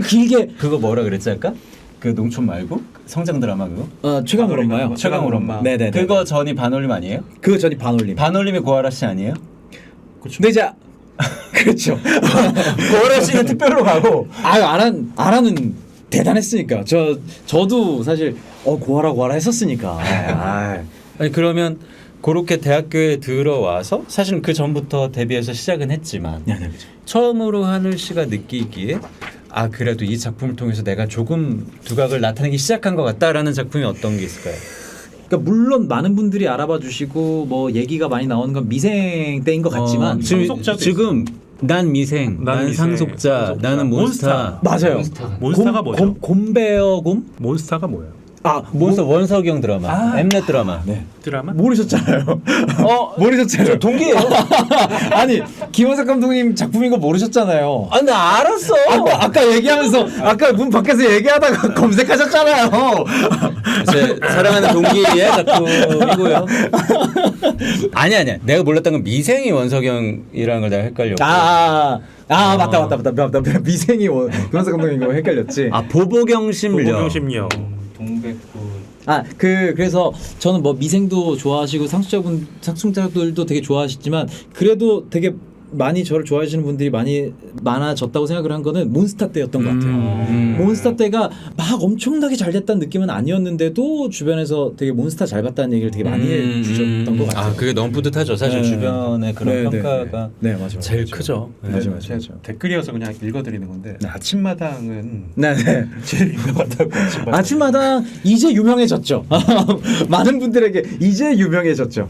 길게. 그거 뭐라 그랬지 아까? 그 농촌 말고 성장 드라마 그거? 최강울 엄마요. 최강울 엄마. 네네. 그거 전이 반올림 아니에요? 그거 전이 반올림. 반올림이 고아라 씨 아니에요? 근데 이제 그렇죠. 고아라 씨는 특별로 가고. 아라는 대단했으니까 저도 사실 고아라 했었으니까. 아니 그러면 그렇게 대학교에 들어와서 사실은 그 전부터 데뷔해서 시작은 했지만 네, 그렇죠. 처음으로 하늘 씨가 느끼기에 그래도 이 작품을 통해서 내가 조금 두각을 나타내기 시작한 것 같다라는 작품이 어떤 게 있을까요? 그러니까 물론 많은 분들이 알아봐 주시고 뭐 얘기가 많이 나오는 건 미생 때인 것 같지만 지금 난 미생, 난 미생, 상속자, 나는 몬스타. 맞아요. 몬스타가 뭐죠? 곰베어곰? 몬스타가 뭐예요? 몬스터 원석영 드라마, 엠넷 드라마. 네. 드라마? 모르셨잖아요. 모르셨잖아요. 동기예요. 아니 김원석 감독님 작품인 거 모르셨잖아요. 나 알았어. 아까 얘기하면서 아까 문 밖에서 얘기하다가 검색하셨잖아요. 제 사랑하는 동기의 작품이고요. 아니야. 내가 몰랐던 건 미생이 원석영이라는 걸 내가 헷갈렸고. 맞다. 미생이 김원석 감독님 거 헷갈렸지. 보보경심령. 보보경심령. 동백꽃. 그래서 저는 뭐 미생도 좋아하시고 상속자들도 되게 좋아하시지만 그래도 되게 많이 저를 좋아하시는 분들이 많아졌다고 생각을 한 거는 몬스타 때였던 것 같아요. 몬스타 때가 막 엄청나게 잘 됐다는 느낌은 아니었는데도 주변에서 되게 몬스타 잘 봤다는 얘기를 되게 많이 해주셨던 것 같아요. 그게 너무 뿌듯하죠. 사실 네. 주변의 그런 평가가 맞아. 제일 크죠. 맞아. 댓글이어서 그냥 읽어드리는 건데 아침마당은 네. 제일 유명하다고. 아침마당 이제 유명해졌죠. 많은 분들에게 이제 유명해졌죠.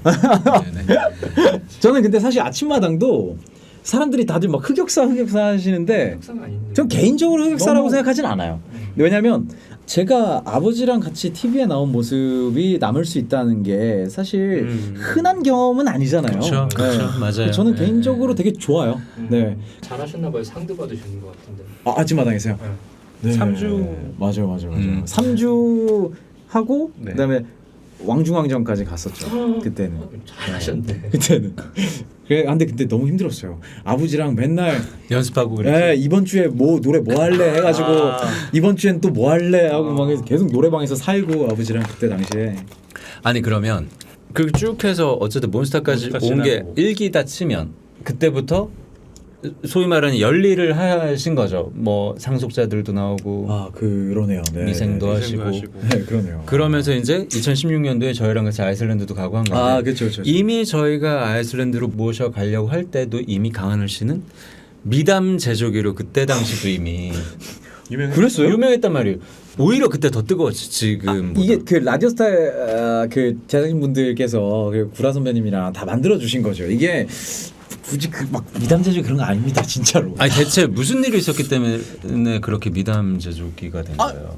저는 근데 사실 아침마당도 사람들이 다들 막 흑역사 하시는데 흑사가 아닌데. 전 개인적으로 흑역사라고 생각하진 않아요. 왜냐하면 제가 아버지랑 같이 TV에 나온 모습이 남을 수 있다는 게 사실 흔한 경험은 아니잖아요. 그렇죠. 맞아요. 저는 개인적으로 되게 좋아요. 네. 잘하셨나 봐요. 상도 받으시는 것 같은데. 아침마당에서요. 네. 3주. 맞아요. 3주 하고 네. 그다음에 왕중왕전까지 갔었죠. 그때는. 잘하셨네. 그때는. 근데 그때 너무 힘들었어요. 아버지랑 맨날 연습하고 그랬죠. 네, 이번 주에 노래 뭐 할래 해가지고 이번 주엔 또 뭐 할래 하고 막 계속 노래방에서 살고 아버지랑 그때 당시에. 아니 그러면 그 쭉 해서 어쨌든 몬스타까지 몬스타 온 게 지나고. 1기다 치면 그때부터 소위 말하는 열일을 하신 거죠. 뭐 상속자들도 나오고 그러네요. 네. 미생도 미생도 하시고. 네, 그러네요. 그러면서 이제 2016년도에 저희랑 같이 아이슬란드도 가고 한 건데 그렇죠. 이미 저희가 아이슬란드로 모셔가려고 할 때도 이미 강하늘 씨는 미담 제조기로 그때 당시도 이미 그랬어요? 유명했단 말이에요. 오히려 그때 더 뜨거웠지 지금. 이게 그 라디오스타 그 제작진 분들께서 그리고 구라 선배님이랑 다 만들어 주신 거죠. 이게 굳이 막 미담 제조 그런 거 아닙니다, 진짜로. 아니 대체 무슨 일이 있었기 때문에 그렇게 미담 제조기가 된 거예요?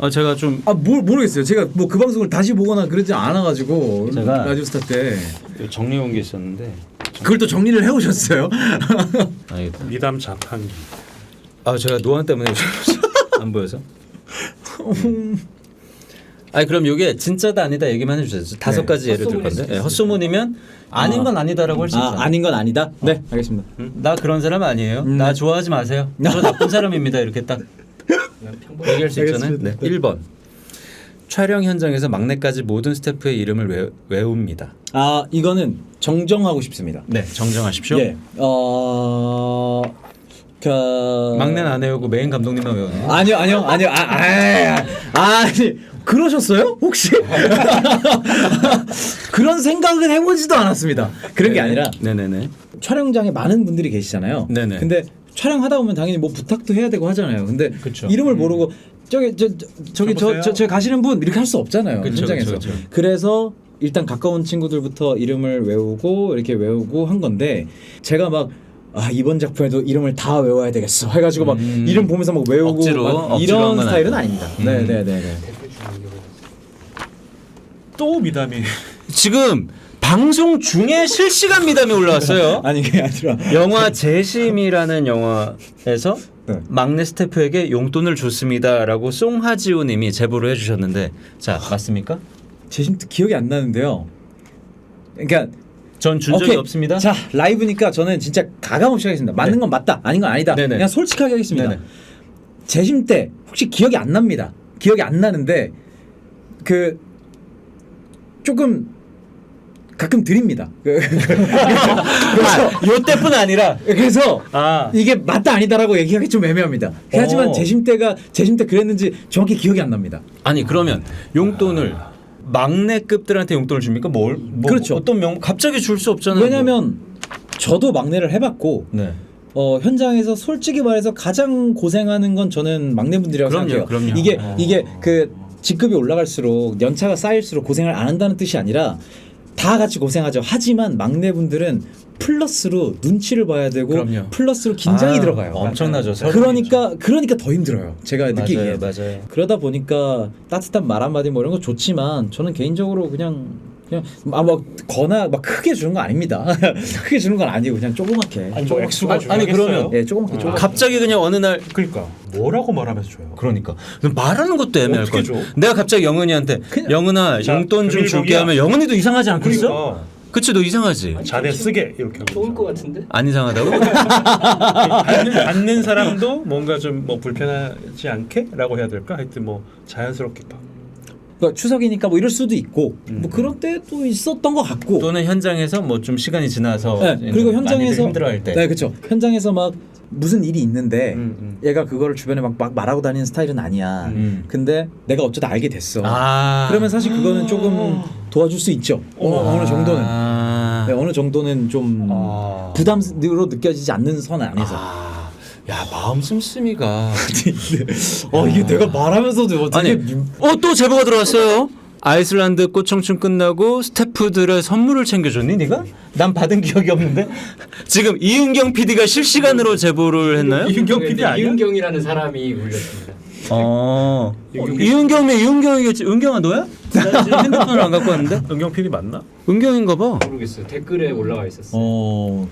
제가 좀 모르겠어요. 제가 뭐 그 방송을 다시 보거나 그러지 않아가지고 제가 라디오스타 때 정리해 온 게 있었는데 그걸 또 정리를 해오셨어요. 아니, 미담 자판기. 제가 노안 때문에 안 보여서. 아니 그럼 이게 진짜다 아니다 얘기만 해주세요. 5가지 예를 들 건데 헛소문이면 아닌 건 아니다라고 할 수 있잖아요. 아닌 건 아니다. 네, 알겠습니다. 나 그런 사람 아니에요. 나 좋아하지 마세요. 저 나쁜 사람입니다. 이렇게 딱 얘기할 수 있잖아요. 네. 1번 촬영 현장에서 막내까지 모든 스태프의 이름을 외웁니다. 이거는 정정하고 싶습니다. 네, 정정하십시오. 예. 막내는 안 외우고 메인 감독님만 외우네요. 아니요. 아니 그러셨어요? 혹시? 그런 생각은 해보지도 않았습니다. 그런 게 아니라 네네네. 촬영장에 많은 분들이 계시잖아요. 네네. 근데 촬영하다 보면 당연히 뭐 부탁도 해야 되고 하잖아요. 근데 그쵸. 이름을 모르고 저기 가시는 분 이렇게 할 수 없잖아요. 그쵸, 현장에서. 그쵸. 그래서 일단 가까운 친구들부터 이름을 외우고 이렇게 외우고 한 건데 제가 막 이번 작품에도 이름을 다 외워야 되겠어 해가지고 막 이름 보면서 막 외우고 억지로 막 한 이런 건 스타일은 아니고. 아닙니다. 네네네. 댓글 주는 게 또 미담이 지금 방송 중에 실시간 미담이 올라왔어요. 아니 그게 아니라 영화 재심이라는 영화에서 네. 막내 스태프에게 용돈을 줬습니다라고 송하지호님이 제보를 해주셨는데 자 맞습니까? 제심 기억이 안 나는데요. 그러니까 전 준 적이 오케이. 없습니다. 자 라이브니까 저는 진짜 가감없이 하겠습니다. 맞는 네. 건 맞다, 아닌 건 아니다. 네네. 그냥 솔직하게 하겠습니다. 네네. 재심 때 혹시 기억이 안 납니다. 기억이 안 나는데 그 조금 가끔 드립니다. 요때뿐 아니라 그래서 아 이게 맞다 아니다라고 얘기하기 좀 애매합니다. 하지만 오. 재심 때 그랬는지 정확히 기억이 안 납니다. 아니 그러면 용돈을 막내급들한테 용돈을 줍니까? 뭐 그렇죠. 어떤 갑자기 줄 수 없잖아요. 왜냐하면 저도 막내를 해봤고 네. 현장에서 솔직히 말해서 가장 고생하는 건 저는 막내분들이라고 그럼요, 생각해요. 그럼요. 이게 그 직급이 올라갈수록 연차가 쌓일수록 고생을 안 한다는 뜻이 아니라 다 같이 고생하죠. 하지만 막내분들은 플러스로 눈치를 봐야 되고 그럼요. 플러스로 긴장이 아, 들어가요. 엄청나죠. 그러니까 더 힘들어요. 제가 느끼기에. 맞아요. 그러다 보니까 따뜻한 말 한마디 뭐 이런 거 좋지만 저는 개인적으로 그냥 막 거나 막 크게 주는 거 아닙니다. 크게 주는 건 아니고 그냥 조그맣게. 아니 뭐 액수가 아니, 중요하겠어요? 그러면 예, 조그맣게 조그맣게. 갑자기 그냥 어느 날 그러니까 뭐라고 말하면서 줘요? 그러니까 말하는 것도 애매할 어떻게 거야. 줘? 내가 갑자기 영은이한테 그냥- 영은아 자, 용돈 좀 줄게 비밀봉이야. 하면 영은이도 이상하지 않겠어? 그러니까 그치 너 이상하지? 자네 쓰게 이렇게 하면서. 좋을 것 같은데? 안 이상하다고? 받는 사람도 뭔가 좀 뭐 불편하지 않게라고 해야 될까? 하여튼 뭐 자연스럽게 봐. 그러니까 추석이니까 뭐 이럴 수도 있고 뭐 그런 때도 있었던 것 같고. 또는 현장에서 뭐 좀 시간이 지나서 네, 그리고 많이들 현장에서 힘들어할 때. 네, 그렇죠. 현장에서 막 무슨 일이 있는데 얘가 그거를 주변에 막 말하고 다니는 스타일은 아니야. 근데 내가 어쩌다 알게 됐어. 아. 그러면 사실 그거는 조금 도와줄 수 있죠. 어느 정도는. 아. 네, 어느 정도는 좀 아. 부담으로 느껴지지 않는 선 안에서. 야 마음 씀씀이가. 이게 내가 말하면서도 어떻게 아니, 또 제보가 들어왔어요. 아이슬란드 꽃청춘 끝나고 스태프들의 선물을 챙겨줬니 네가? 난 받은 기억이 없는데. 지금 이은경 PD가 실시간으로 제보를 했나요? 이은경 PD 아니야? 이은경이라는 사람이 올렸습니다. 이은경이면 이은경이겠지. 은경아 너야? 나 지금 핸드폰을 안 갖고 왔는데. 은경 PD 맞나? 은경인가 봐. 모르겠어요. 댓글에 올라와 있었어요.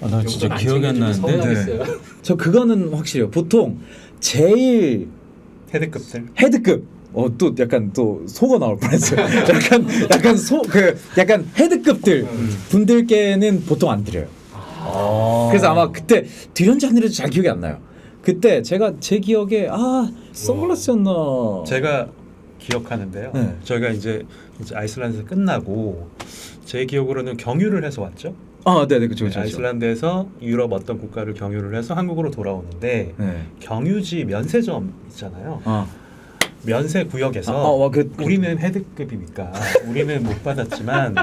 나 진짜 용돈 기억이 안 챙겨주면 나는데. 서운하겠어요. 저 그거는 확실해요. 보통 제일 헤드급들. 헤드급 또 약간 또 속어 나올 뻔했어요. 약간 헤드급들 분들께는 보통 안 드려요. 그래서 아마 그때 드렸는지 안 드렸는지 잘 기억이 안 나요. 그때 제가 제 기억에 선글라스였나. 제가 기억하는데요. 네. 저희가 이제 아이슬란드에서 끝나고 제 기억으로는 경유를 해서 왔죠. 네네 그렇죠. 아이슬란드에서 유럽 어떤 국가를 경유를 해서 한국으로 돌아오는데 네. 경유지 면세점 있잖아요. 면세 구역에서 우리는 헤드급이니까 우리는 못 받았지만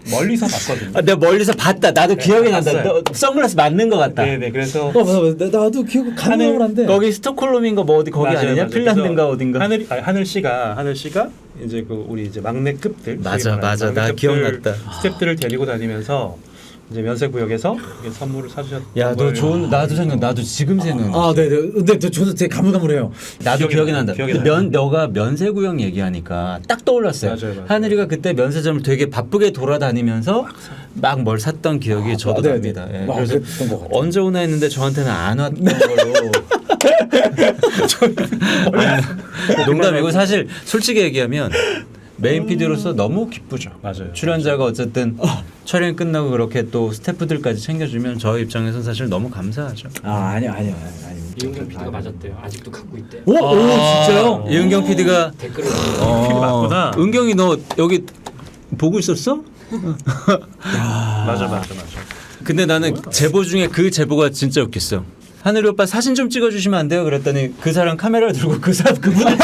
멀리서 봤거든요. 내가 멀리서 봤다. 나도 기억이 난다. 봤어요. 너 선글라스 맞는 것 같다. 네네 그래서 맞아. 나도 기억 가능을 한데. 거기 스톡홀름인가 뭐 어디 거기 맞아요, 아니냐? 맞아요. 핀란드인가 그래서 어딘가. 하늘 씨가 이제 우리 이제 막내급들 맞아. 나 막내급들 기억났다. 스태프들을 데리고 다니면서 이제 면세 구역에서 선물을 사주셨던 야, 너 좋은 나도 지금 생각. 네네. 근데 저도 되게 가물가물해요. 나도 기억이 난다. 기억이 근데 나요. 너가 면세구역 얘기하니까 딱 떠올랐어요. 맞아요. 하늘이가 그때 면세점을 되게 바쁘게 돌아다니면서 막 뭘 샀던 기억이 저도 네네. 납니다. 예. 그래서 그랬던 것 같아요. 언제 오나 했는데 저한테는 안 왔던 걸로. 아니, 농담이고 사실 솔직히 얘기하면 메인 PD로서 너무 기쁘죠. 맞아요. 출연자가 어쨌든 촬영 끝나고 그렇게 또 스태프들까지 챙겨주면 저희 입장에서는 사실 너무 감사하죠. 아니요. 이은경 PD가 맞았대요. 아직도 갖고 있대. 오 진짜요? 이은경 PD가 댓글을 PD 맞구나. 은경이 너 여기 보고 있었어? 맞아. 근데 나는 제보 중에 그 제보가 진짜 웃겼어. 하늘이 오빠 사진 좀 찍어주시면 안 돼요? 그랬더니 그 사람 카메라를 들고 그분을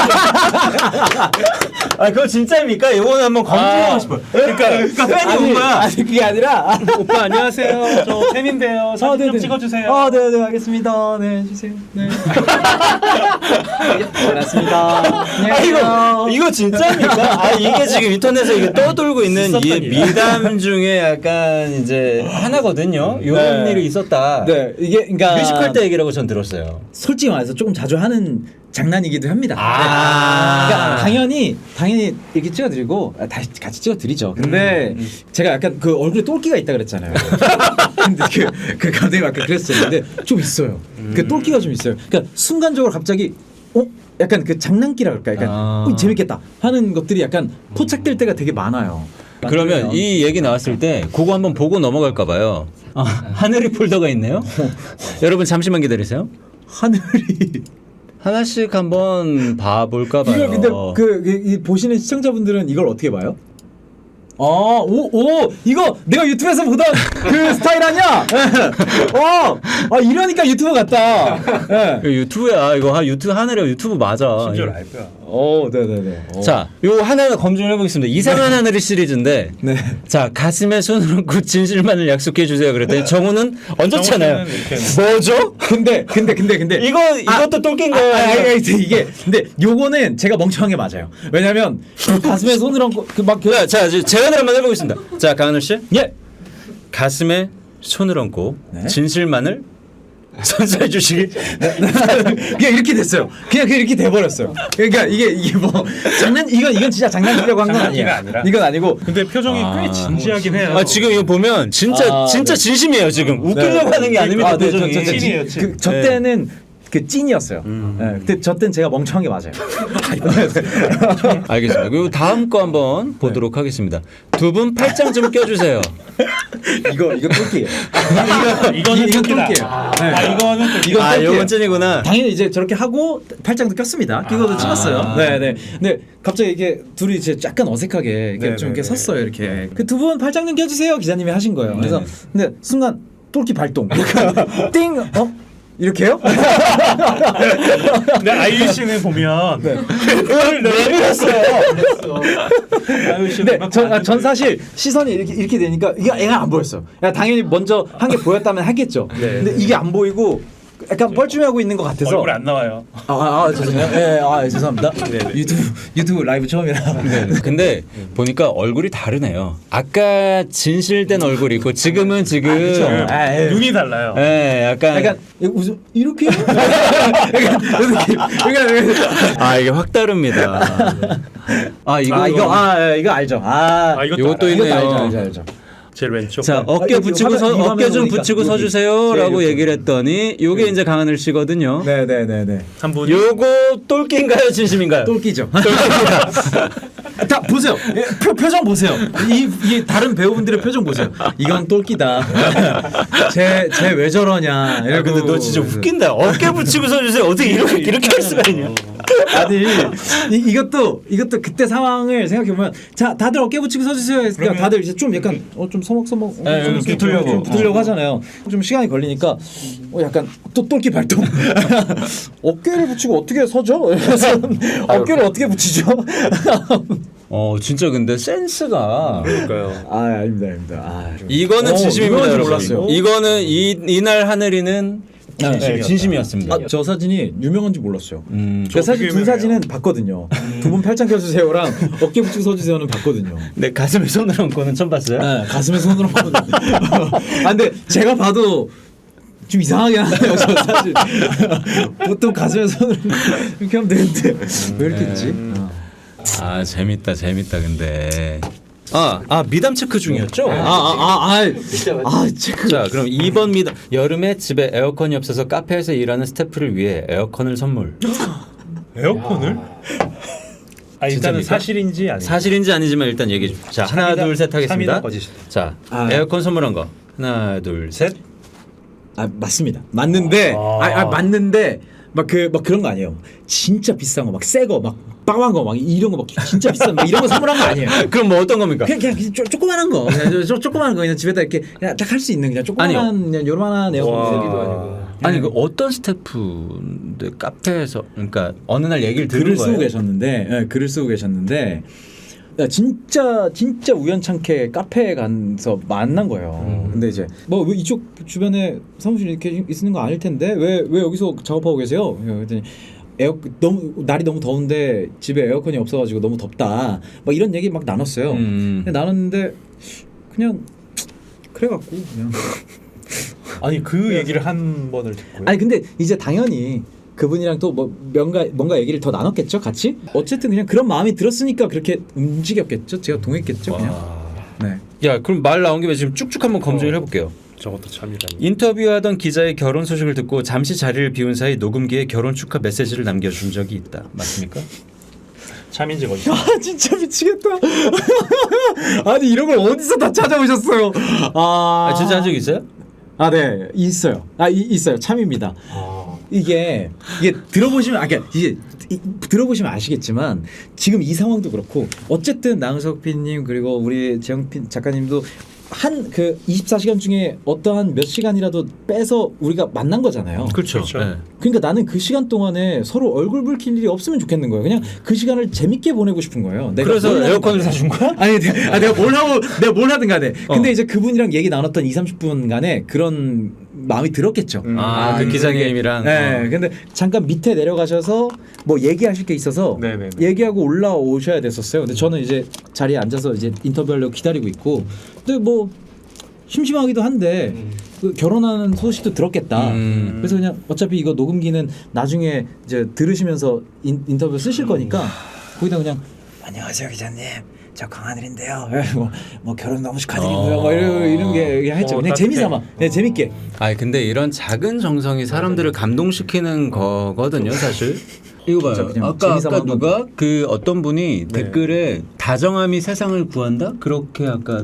아 그거 진짜입니까? 이거는 한번 검증하고 싶어요. 그러니까 팬이 온 거야. 아니 그게 아니라 오빠 안녕하세요. 저 팬인데요. 사진 좀 찍어주세요. 네네 알겠습니다. 네 주세요. 네. 고맙습니다. 이거 진짜입니까? 아 이게 지금 인터넷에 이게 떠돌고 있는 이 미담 중에 약간 이제 하나거든요. 이런 네. 일이 있었다. 네 이게 그러니까 회식할 때 얘기라고 전 들었어요. 솔직히 말해서 조금 자주 하는 장난이기도 합니다. 아. 그러니까 당연히 이렇게 찍어드리고 다시 같이 찍어드리죠. 근데 제가 약간 그 얼굴에 똘끼가 있다 그랬잖아요. 근데 그 감독님 아까 그랬어요. 근데 좀 있어요. 그 똘끼가 좀 있어요. 그러니까 순간적으로 갑자기 약간 그 장난기라 그럴까? 약간 재밌겠다 하는 것들이 약간 포착될 때가 되게 많아요. 그러면 이 얘기 나왔을 때 그거 한번 보고 넘어갈까 봐요. 하늘이 폴더가 있네요. 여러분 잠시만 기다리세요. 하늘이 하나씩 한번 봐볼까 봐요. 이걸 근데 이 보시는 시청자분들은 이걸 어떻게 봐요? 이거 내가 유튜브에서 보던 그 스타일 아니야? 이러니까 유튜브 같다. 예. 이거 유튜브야. 이거 유튜브 하늘이야. 유튜브 맞아. 심지어 라이브야. 네네네. 자, 요 하나 검증을 해보겠습니다. 이상한 하늘이 시리즈인데, 네. 자 가슴에 손을 얹고 진실만을 약속해 주세요. 그랬더니 정우는 얹었잖아요. 정우는 이렇게 뭐죠? 근데 이것도 똘낀 거예요. 이게 근데 요거는 제가 멍청한 게 맞아요. 왜냐면 그 가슴에 손을 얹고 자, 제안을 한번 해보겠습니다. 자, 강하늘 씨, 예. 가슴에 손을 얹고 네. 진실만을 선사해 주시기. 그냥 이렇게 됐어요. 그냥 이렇게 돼버렸어요. 그러니까 이게 뭐 이건 진짜 장난치려고 한 건 아니에요. 장난기가 아니라? 이건 아니고. 근데 표정이 꽤 진지하긴 해요. 지금 이거 보면 진짜 네. 진심이에요. 지금 웃기려고 하는 게 아닙니다. 네, 표정이. 찐이에요, 찐. 저 때는 그 찐이었어요. 네, 근데 저 때는 제가 멍청한 게 맞아요. 알겠습니다. 그리고 다음 거 한번 보도록 하겠습니다. 두 분 팔짱 좀 껴주세요. 이거 똘끼예요. 이거는 이건 똘끼다. 똘끼예요. 이거는 또 이건 똘끼예요. 이건 찐이구나. 당연히 이제 저렇게 하고 팔짱도 꼈습니다. 끼고도 찍었어요. 네네. 근데 갑자기 이게 둘이 이제 약간 어색하게 이렇게 좀 이렇게 섰어요. 이렇게 그 두 분 팔짱 좀 껴주세요. 기자님이 하신 거예요. 그래서 근데 순간 똘끼 발동. 띵. 이렇게요? 근데 아이유 씨는 보면 그걸 내밀었어요. 아이유 씨는 근데 전 사실 시선이 이렇게 되니까 이게 애가 안 보였어요. 당연히 먼저 한 게 보였다면 하겠죠. 근데 이게 안 보이고 약간 뻘쭘해하고 있는 것 같아서 얼굴 안 나와요. 죄송해요. 네, 죄송합니다. 유튜브 라이브 처음이라. 근데 보니까 얼굴이 다르네요. 아까 진실된 얼굴이 있고 지금은 눈이 달라요. 약간 웃음 이렇게 이게 확 다릅니다. 이거 알죠. 이것도 있네요. 알죠. 제일 왼쪽. 자 어깨 붙이고 어깨 좀 붙이고 서주세요라고 얘기를 했더니 요게 이제 강하늘 씨거든요. 네네네네. 한 분이 요거 똘끼인가요, 진심인가요? 똘끼죠. 다 보세요. 표정 보세요. 이 다른 배우분들의 표정 보세요. 이건 똘끼다. 쟤 왜 저러냐. 근데 너 진짜 웃긴다. 어깨 붙이고 서주세요. 어떻게 이렇게 할 수가 있냐? 아니 이것도 그때 상황을 생각해 보면 자 다들 어깨 붙이고 서주세요. 그러니까 다들 이제 좀 약간 좀 서먹서먹 좀 붙으려고 하잖아요. 좀 시간이 걸리니까 약간 또 똘끼 발동. 어깨를 붙이고 어떻게 서죠? 그래서 어깨를 어떻게 붙이죠? 진짜 근데 센스가. 그러니까요. 아닙니다. 이거는 진심입니다, 이거는 여러분. 몰랐어요. 이거는 이날 하늘이는 진심이었습니다. 저 사진이 유명한지 몰랐어요. 저 사실 되게 두 유명해요. 사진은 봤거든요. 두 분 팔짱 껴주세요랑 어깨 붙이고 서주세요는 봤거든요. 네, 가슴에 손을 얹고는 처음 봤어요. 네, 가슴에 손으로 얹거든요. 근데 제가 봐도 좀 이상하게 하네요. 저 사진. 보통 가슴에 손을 이렇게 하면 되는데 왜 이렇게 했지? 재밌다 근데. 미담 체크 중이었죠? 체크. 자, 그럼 2번 미담. 여름에 집에 에어컨이 없어서 카페에서 일하는 스태프를 위해 에어컨을 선물. 에어컨을? 일단은 진짜입니까? 사실인지 아닌지. 사실인지 아니지만 일단 얘기해 주십시오. 자, 하나 둘 셋 하겠습니다. 자, 에어컨 선물한 거. 하나 둘 셋. 맞습니다. 맞는데 맞는데 막 그런 거 아니에요. 진짜 비싼 거 막 새 거 막 빵한 거 막 이런 거 막 진짜 비싼 막 이런 거 선물한 거 아니에요. 그럼 뭐 어떤 겁니까? 그냥 조그만한 거, 그냥 조그만한 거 그냥 집에다 이렇게 그냥 딱 할 수 있는 그냥 조그만한 그냥 요만한 에어컨. 아니 그 어떤 스태프인데 카페에서 그러니까 어느 날 얘기를 들은 글을 거예요. 쓰고 계셨는데 글을 쓰고 계셨는데 진짜 우연찮게 카페에 가서 만난 거예요. 근데 이제 뭐 이쪽 주변에 사무실 이렇게 있는 거 아닐 텐데 왜 여기서 작업하고 계세요? 그랬더니 너무 날이 너무 더운데 집에 에어컨이 없어가지고 너무 덥다. 막 이런 얘기 막 나눴어요. 근데 나눴는데 그냥 그래갖고 그냥. 아니 그 얘기를 한 번을 듣고요. 아니 근데 이제 당연히 그분이랑 또 뭐 뭔가 얘기를 더 나눴겠죠, 같이. 어쨌든 그냥 그런 마음이 들었으니까 그렇게 움직였겠죠. 제가 동했겠죠, 그냥. 네. 야 그럼 말 나온 김에 지금 쭉쭉 한번 검증을 해볼게요. 저것도 참이라니. 인터뷰하던 기자의 결혼 소식을 듣고 잠시 자리를 비운 사이 녹음기에 결혼 축하 메시지를 남겨준 적이 있다. 맞습니까? 참인지 거짓. 아 진짜 미치겠다. 아니 이런 걸 어디서 다 찾아오셨어요? 아, 진짜 한 적 있어요? 네 있어요. 있어요. 참입니다. 이게 들어보시면 이게 들어보시면 아시겠지만 지금 이 상황도 그렇고 어쨌든 나은석 PD님 그리고 우리 재영 작가님도 한 그 24시간 중에 어떠한 몇 시간이라도 빼서 우리가 만난 거잖아요. 그렇죠. 네. 그러니까 나는 그 시간 동안에 서로 얼굴 붉힐 일이 없으면 좋겠는 거예요. 그냥 그 시간을 재밌게 보내고 싶은 거예요. 내가 그래서 뭘 에어컨을 하든 사준 거야? 아니 내가 뭘 하든 간에. 근데 이제 그분이랑 얘기 나눴던 2-30분간에 그런 마음이 들었겠죠. 그 기자님이랑. 네. 근데 잠깐 밑에 내려가셔서 뭐 얘기하실 게 있어서 네네네. 얘기하고 올라오셔야 됐었어요. 근데 저는 이제 자리에 앉아서 이제 인터뷰하려고 기다리고 있고. 근데 뭐 심심하기도 한데 그 결혼하는 소식도 들었겠다. 그래서 그냥 어차피 이거 녹음기는 나중에 이제 들으시면서 인터뷰 쓰실 거니까 거기다 그냥 안녕하세요 기자님. 저 강하늘인데요. 뭐 결혼 너무 축하드리고요. 뭐 이런 게 했죠. 그냥 재미삼아. 그냥 재밌게. 아 근데 이런 작은 정성이 사람들을 감동시키는 거거든요, 사실. 이거 봐요. 그냥 아까 재미삼아 누가 그 어떤 분이 댓글에 다정함이 세상을 구한다 그렇게 아까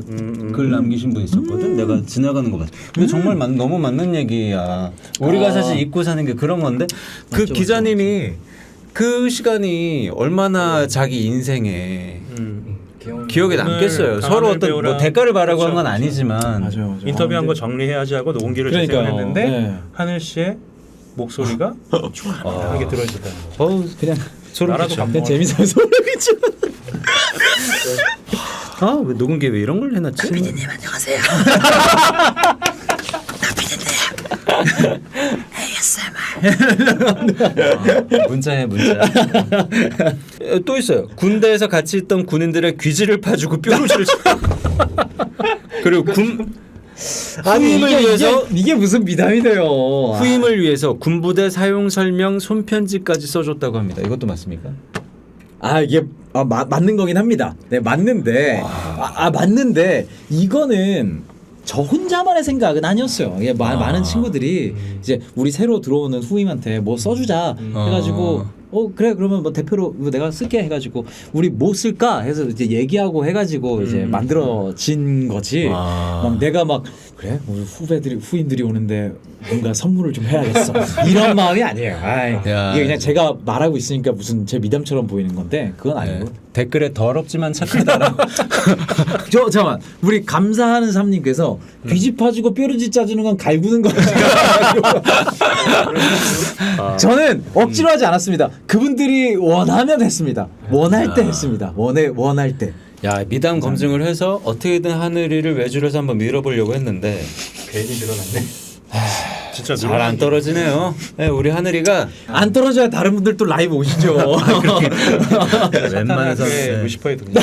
글 남기신 분 있었거든. 내가 지나가는 거 봤어. 근데 정말 너무 맞는 얘기야. 우리가 사실 잊고 사는 게 그런 건데 그 맞죠, 기자님이 그 시간이 얼마나 자기 인생에 기억에 남겠어요. 서로 어떤 뭐 대가를 바라고 한 건 아니지만 맞아요. 인터뷰한 거 정리해야지 하고 녹음기를 그러니까요. 재생했는데 네. 하늘 씨의 목소리가 축하하게 들어있었다는 거. 그냥 소름 나라도 끼쳐. 감동. 재미삼아 소름이죠. 왜 녹음기에 왜 이런 걸 해놨지? 피디님 안녕하세요. 문자해 문자. 또 있어요. 군대에서 같이 있던 군인들의 귀지를 파주고 뼈를 줄. 그리고 후임을 위해서 이게 무슨 미담이 돼요. 후임을 위해서 군부대 사용 설명 손편지까지 써줬다고 합니다. 이것도 맞습니까? 이게 맞는 거긴 합니다. 네 맞는데 맞는데 이거는 저 혼자만의 생각은 아니었어요. 이게 많은 친구들이 이제 우리 새로 들어오는 후임한테 뭐 써주자 해가지고 그래 그러면 뭐 대표로 내가 쓸게 해가지고 우리 뭐 쓸까 해서 이제 얘기하고 해가지고 이제 만들어진 거지. 막 내가 막 그래 우리 후임들이 오는데 뭔가 선물을 좀 해야겠어 이런 마음이 아니에요. 이게 그냥 제가 말하고 있으니까 무슨 제 미담처럼 보이는 건데 그건 아니고. 네. 댓글에 더럽지만 착하다라고. 잠깐만 우리 감사하는 삼님께서 귀지 파주고 뾰루지 짜주는 건 갈구는 거죠. 저는 억지로 하지 않았습니다. 그분들이 원하면 했습니다. 원할 때 했습니다. 원할 때. 야 미담 검증을 해서 어떻게든 하늘이를 외줄여서 한번 밀어보려고 했는데 괜히 늘어났네. 진짜 잘 안 떨어지네요. 네, 우리 하늘이가 안 떨어져야 다른 분들 또 라이브 오시죠. 웬만해서 무시퍼에 듣는.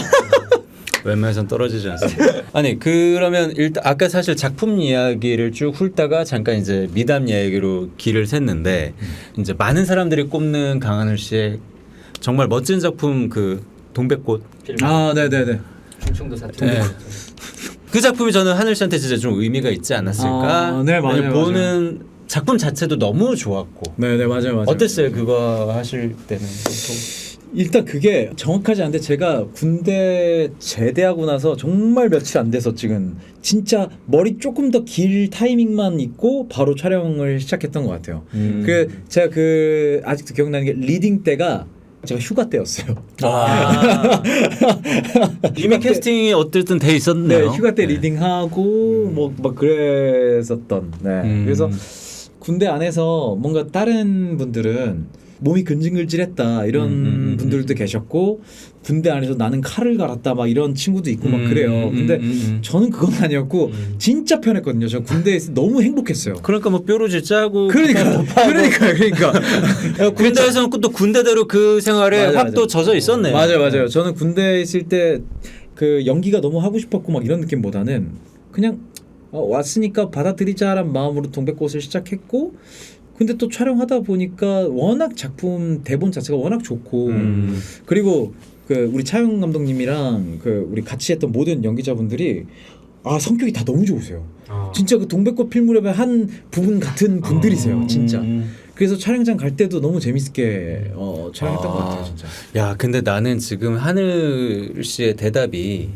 웬만해선 떨어지지 않습니다. 아니 그러면 일단 아까 사실 작품 이야기를 쭉 훑다가 잠깐 이제 미담 이야기로 길을 샜는데 이제 많은 사람들이 꼽는 강하늘 씨의 정말 멋진 작품 그 동백꽃. 네네네. 충청도 사투. 네. 그 작품이 저는 하늘 씨한테 진짜 좀 의미가 있지 않았을까. 네 맞아요. 보는 작품 자체도 너무 좋았고. 네네 맞아요. 어땠어요 그거 하실 때는? 일단 그게 정확하지 않은데 제가 군대 제대하고 나서 정말 며칠 안 돼서 지금 진짜 머리 조금 더 길 타이밍만 있고 바로 촬영을 시작했던 것 같아요. 제가 아직도 기억나는 게 리딩 때가 제가 휴가 때였어요. 이미 캐스팅이 어쨌든 돼 있었네요. 네, 휴가 때 리딩하고 뭐 그랬었던. 네. 그래서 군대 안에서 뭔가 다른 분들은 몸이 근질근질했다 이런 분들도 계셨고 군대 안에서 나는 칼을 갈았다 막 이런 친구도 있고 막 그래요. 근데 저는 그건 아니었고 진짜 편했거든요. 저 군대에서 너무 행복했어요. 그러니까 뭐 뾰루지 짜고 그러니까 군대에서는 또 군대대로 그 생활에 맞아, 확도 맞아. 젖어 있었네요. 맞아요. 저는 군대에 있을 때 그 연기가 너무 하고 싶었고 막 이런 느낌보다는 그냥 왔으니까 받아들이자라는 마음으로 동백꽃을 시작했고 근데 또 촬영하다 보니까 워낙 작품 대본 자체가 워낙 좋고 그리고 그 우리 차영 감독님이랑 그 우리 같이 했던 모든 연기자분들이 성격이 다 너무 좋으세요. 진짜 그 동백꽃 필무렵의 한 부분 같은 분들이세요. 진짜. 그래서 촬영장 갈 때도 너무 재밌게 촬영했던 것 같아요, 진짜. 야, 근데 나는 지금 하늘 씨의 대답이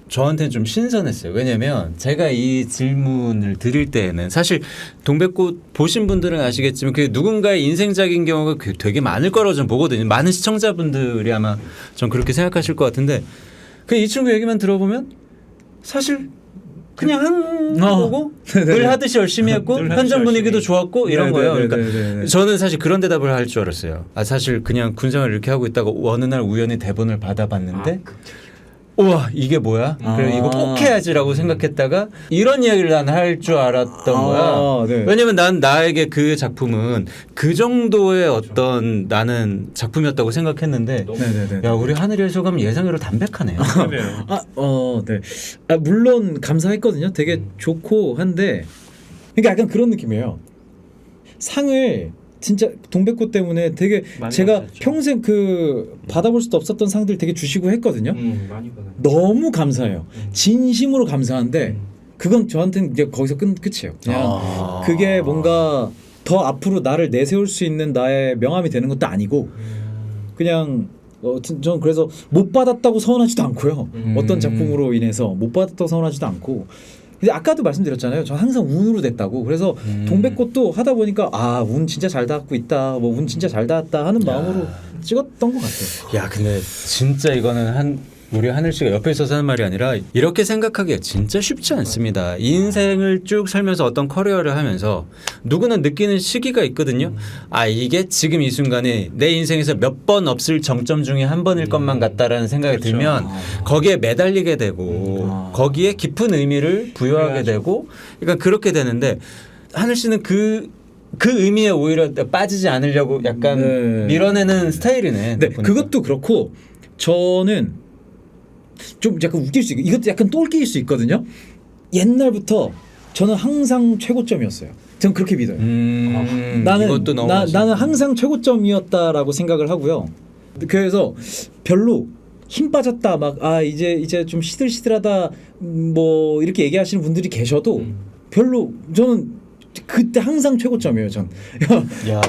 저한테는 좀 신선했어요. 왜냐면 제가 이 질문을 드릴 때에는 사실 동백꽃 보신 분들은 아시겠지만 그 누군가의 인생작인 경우가 되게 많을 거라고 저는 보거든요. 많은 시청자분들이 아마 전 그렇게 생각하실 것 같은데 그 이 친구 얘기만 들어보면 사실 그냥 한 거고 늘 하듯이 열심히 했고 현장 분위기도 좋았고 이런 거예요. 그러니까 저는 사실 그런 대답을 할 줄 알았어요. 사실 그냥 군생활 이렇게 하고 있다가 어느 날 우연히 대본을 받아봤는데 우와 이게 뭐야? 그래 이거 꼭 해야지라고 생각했다가 이런 이야기를 난 할 줄 알았던 거야. 네. 왜냐면 난 나에게 그 작품은 그 정도의 어떤 나는 작품이었다고 생각했는데 야 우리 하늘의 소감 예상외로 담백하네요. 네. 물론 감사했거든요. 되게 좋고 한데 그러니까 약간 그런 느낌이에요. 상을 진짜 동백꽃 때문에 되게 제가 받았죠. 평생 그 받아볼 수도 없었던 상들 되게 주시고 했거든요. 많이 받았죠. 너무 감사해요. 진심으로 감사한데 그건 저한테는 이제 거기서 끝이에요. 그냥 그게 뭔가 더 앞으로 나를 내세울 수 있는 나의 명함이 되는 것도 아니고 그냥 전 그래서 못 받았다고 서운하지도 않고요. 어떤 작품으로 인해서 못 받았다고 서운하지도 않고 근데 아까도 말씀드렸잖아요. 저 항상 운으로 됐다고. 그래서 동백꽃도 하다 보니까 운 진짜 잘 닿고 있다. 뭐 운 진짜 잘 닿았다 하는 마음으로 찍었던 것 같아요. 야 근데 진짜 이거는 우리 하늘 씨가 옆에 있어서 하는 말이 아니라 이렇게 생각하기가 진짜 쉽지 않습니다. 인생을 쭉 살면서 어떤 커리어를 하면서 누구나 느끼는 시기가 있거든요. 이게 지금 이 순간에 내 인생에서 몇 번 없을 정점 중에 한 번일 것만 같다라는 생각이 들면 거기에 매달리게 되고 거기에 깊은 의미를 부여하게 되고 그러니까 그렇게 되는데 하늘 씨는 그 의미에 오히려 빠지지 않으려고 약간 밀어내는 스타일이네. 네, 그것도 그렇고 저는 좀 약간 웃길 수 있고 이것도 약간 똘끼일 수 있거든요. 옛날부터 저는 항상 최고점이었어요. 저는 그렇게 믿어요. 나는 항상 최고점이었다라고 생각을 하고요. 그래서 별로 힘 빠졌다 막 이제 좀 시들시들하다 뭐 이렇게 얘기하시는 분들이 계셔도 별로 저는 그때 항상 최고점이에요. 전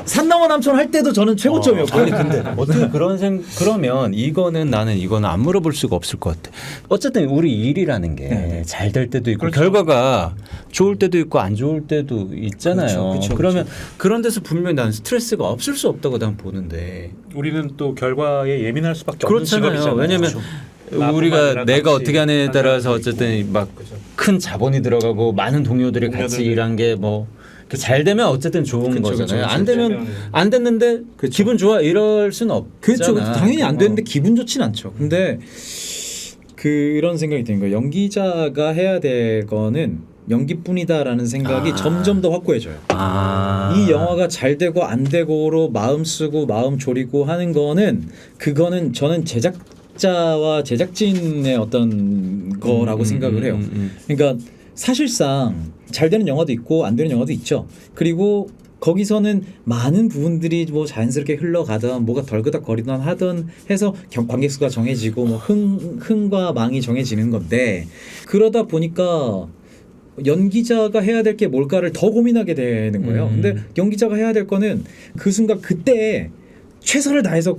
산 넘어 남촌 할 때도 저는 최고점이었고. 아니 근데 어떻게 그러면 이거는 안 물어볼 수가 없을 것 같아. 어쨌든 우리 일이라는 게 잘 될 때도 있고 결과가 좋을 때도 있고 안 좋을 때도 있잖아요. 그렇죠. 그러면 그런 데서 분명히 난 스트레스가 없을 수 없다고 난 보는데. 우리는 또 결과에 예민할 수밖에 없는 직업이잖아요. 왜냐면 우리가 내가 어떻게 하느냐에 따라서 어쨌든 막 큰 자본이 들어가고 많은 동료들이 같이 일한 게 뭐 잘 되면 어쨌든 좋은 거잖아요. 안 되면 안 됐는데 기분 좋아 이럴 수는 없잖아. 그렇죠. 당연히 안 되는데 기분 좋진 않죠. 근데 그런 생각이 드는 거예요. 연기자가 해야 될 거는 연기뿐이다라는 생각이 점점 더 확고해져요. 이 영화가 잘 되고 안 되고로 마음 쓰고 마음 졸이고 하는 거는 그거는 저는 제작자와 제작진의 어떤 거라고 생각을 해요. 그러니까 사실상 잘 되는 영화도 있고 안 되는 영화도 있죠. 그리고 거기서는 많은 부분들이 뭐 자연스럽게 흘러가던 뭐가 덜그덕거리던 하던 해서 관객 수가 정해지고 뭐 흥과 망이 정해지는 건데 그러다 보니까 연기자가 해야 될 게 뭘까를 더 고민하게 되는 거예요. 근데 연기자가 해야 될 거는 그 순간 그때 최선을 다해서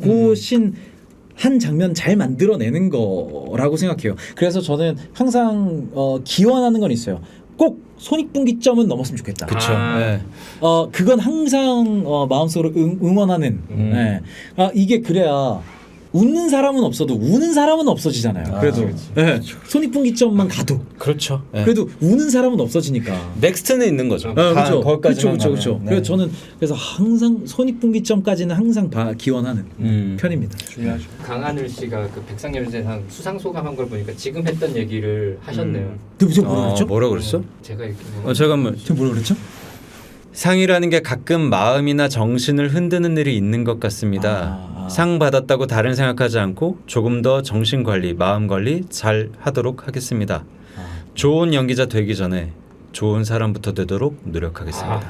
한 장면 잘 만들어내는 거라고 생각해요. 그래서 저는 항상 기원하는 건 있어요. 꼭 손익분기점은 넘었으면 좋겠다. 그렇죠. 네. 그건 항상 마음속으로 응원하는. 네. 이게 그래야 웃는 사람은 없어도 우는 사람은 없어지잖아요. 그래도 네. 손익분기점만 가도 그렇죠. 네. 그래도 우는 사람은 없어지니까. 넥스트는 있는 거죠. 그렇죠. 거기까지만 그렇죠. 가면. 네. 그래서 저는 항상 손익분기점까지는 항상 기원하는 편입니다. 중요하죠. 강하늘 씨가 그 백상열대상 수상 소감한 걸 보니까 지금 했던 얘기를 하셨네요. 근데 뭐라 그랬죠? 뭐라 그랬어? 제가 이렇게 잠깐만. 제가 뭐라 그랬죠? 상이라는 게 가끔 마음이나 정신을 흔드는 일이 있는 것 같습니다. 상 받았다고 다른 생각하지 않고 조금 더 정신 관리, 마음 관리 잘 하도록 하겠습니다. 좋은 연기자 되기 전에 좋은 사람부터 되도록 노력하겠습니다.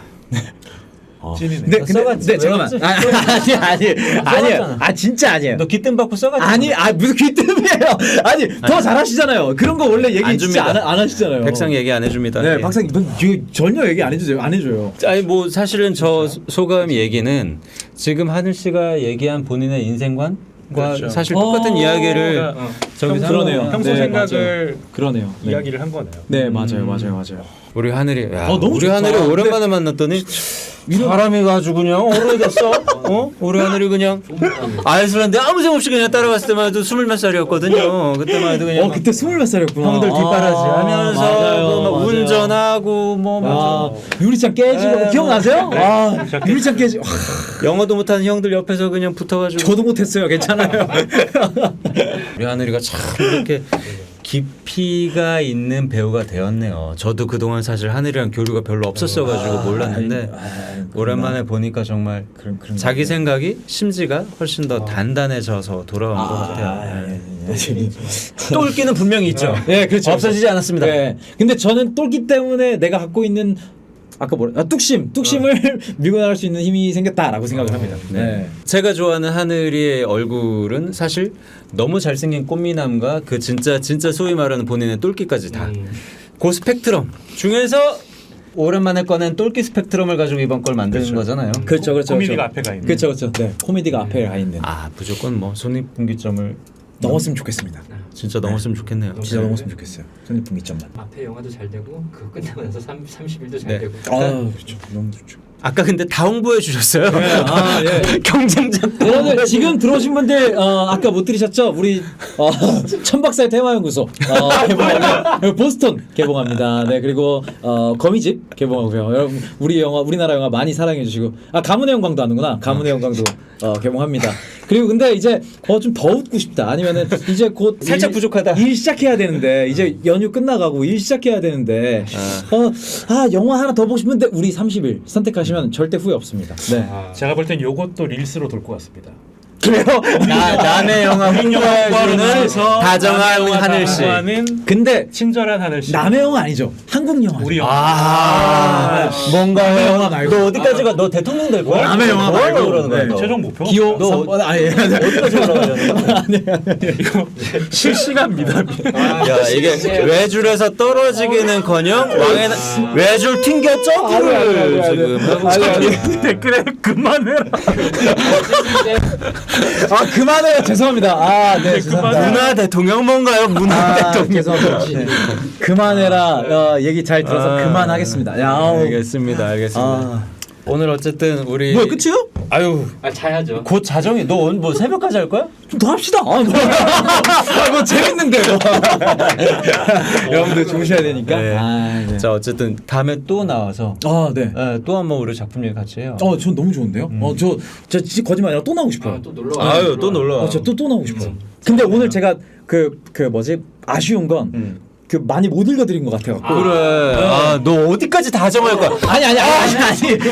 찐이네. 네, 근데 잠깐만. 아니에요. 진짜 아니에요. 너 귀뜸 받고 써가지고. 아니, 무슨 귀뜸이에요. 아니, 더 잘하시잖아요. 그런 거 원래 얘기 안 진짜 줍니다. 안 하시잖아요. 백상 얘기 안 해줍니다. 네, 예. 박상 전혀 얘기 안 해주세요. 안 해줘요. 아니 뭐 사실은 저 소감 얘기는 지금 하늘 씨가 얘기한 본인의 인생관과 그렇죠. 사실 똑같은 이야기를 저기서 그러네요. 한 거예요. 평소 네, 생각을 그러네요. 네. 이야기를 한 거네요. 네, 맞아요. 우리 하늘이 야, 너무 우리 좋다. 하늘이 오랜만에 만났더니 사람이 아주 그냥 오래됐어. 우리 하늘이 그냥 아이슬란드에 아무 생각 없이 그냥 따라갔을 때만 해도 20몇 살이었거든요. 그때만 해도 그냥 그때 20몇 살이었구나. 형들 뒷바라지 하면서 맞아요. 뭐 맞아요. 운전하고 뭐 유리창 깨지고 기억나세요? 유리창 깨지. 영어도 못하는 형들 옆에서 그냥 붙어가지고 저도 못했어요. 괜찮아요. 우리 하늘이가 참 이렇게 깊이가 있는 배우가 되었네요. 저도 그동안 사실 하늘이랑 교류가 별로 없었어가지고 몰랐는데 오랜만에 보니까 정말 그런 자기 생각이 심지가 훨씬 더 단단해져서 돌아온 것 같아요. 똘끼는 분명히 있죠. 네, 그렇죠. 없어지지 않았습니다. 네. 근데 저는 똘끼 때문에 내가 갖고 있는 아까 뚝심을 밀고 나갈 수 있는 힘이 생겼다라고 생각을 합니다. 네. 제가 좋아하는 하늘이의 얼굴은 사실 너무 잘생긴 꽃미남과 그 진짜 소위 말하는 본인의 똘끼까지 다 그 스펙트럼 중에서 오랜만에 꺼낸 똘끼 스펙트럼을 가지고 이번 걸 만드는 거잖아요. 그렇죠. 코미디가 앞에 가 있는. 그렇죠. 네. 코미디가 앞에 가 있는. 무조건 뭐 손익분기점을 넘었으면 좋겠습니다. 진짜 넘었으면 좋겠네요. 진짜 넘었으면 좋겠어요. 손익분기점만. 앞에 영화도 잘 되고 그거 끝나고 나서 30일도 잘 네. 되고. 그렇죠. 너무 좋죠. 아까 근데 다 홍보해 주셨어요. 예. 경쟁자. 여러분들 지금 들어오신 분들 아까 못 들으셨죠? 우리 천박사의 테마연구소 개봉하고요. 보스턴 개봉합니다. 네, 그리고 거미집 개봉하고요. 여러분 우리나라 영화 많이 사랑해 주시고 가문의 영광도 하는구나. 가문의 영광도 개봉합니다. 그리고 근데 이제 좀 더 웃고 싶다. 아니면은 이제 곧 살짝 부족하다. 일 시작해야 되는데 이제 연휴 끝나가고 일 시작해야 되는데 영화 하나 더 보고 싶은데 우리 30일 선택하시면 절대 후회 없습니다. 네. 제가 볼 땐 요것도 릴스로 돌 것 같습니다. 그래요? 남의 영화 홍보해주는 다정한 하늘 씨. 근데 친절한 하늘 씨. 남의 영화 아니죠. 한국 영화. 우리 영화. 뭔가요? 남의 영화 말고. 너 어디까지 가? 너 대통령 될 거야? 남의 영화 뭐 하려고 말고. 그러는 거야? 네. 너? 최종 목표? 기호 너 3번 어디까지 올라가려는 거야? 이거 실시간 미담이. 야 이게 외줄에서 떨어지기는커녕 왕의 외줄 튕겼죠? 지금 하고 댓글에 그만해라. 그만해요. 죄송합니다. 네, 죄송합니다. 문화 대통령 뭔가요? 문화 대통령. 죄송합니다. 그만해라. 얘기 잘 들어서 그만하겠습니다. 알겠습니다. 오늘 어쨌든 우리 뭐야 끝이요? 아유 자야죠. 곧 자정이 너 오늘 뭐 새벽까지 할 거야? 좀 더 합시다. 뭐 재밌는데. 여러분들 주무셔야 되니까. 네. 네. 자 어쨌든 다음에 또 나와서 네. 또 한 번 우리 작품 얘기 같이 해요. 전 너무 좋은데요. 저 진짜 거짓말 아니라 또 나오고 싶어요. 또 놀러 아유 또 놀러 와. 저 또 나오고 싶어요. 근데 오늘 제가 그 뭐지 아쉬운 건 그 많이 못 읽어드린 것 같아요. 그래. 너 어디까지 다정할 거야?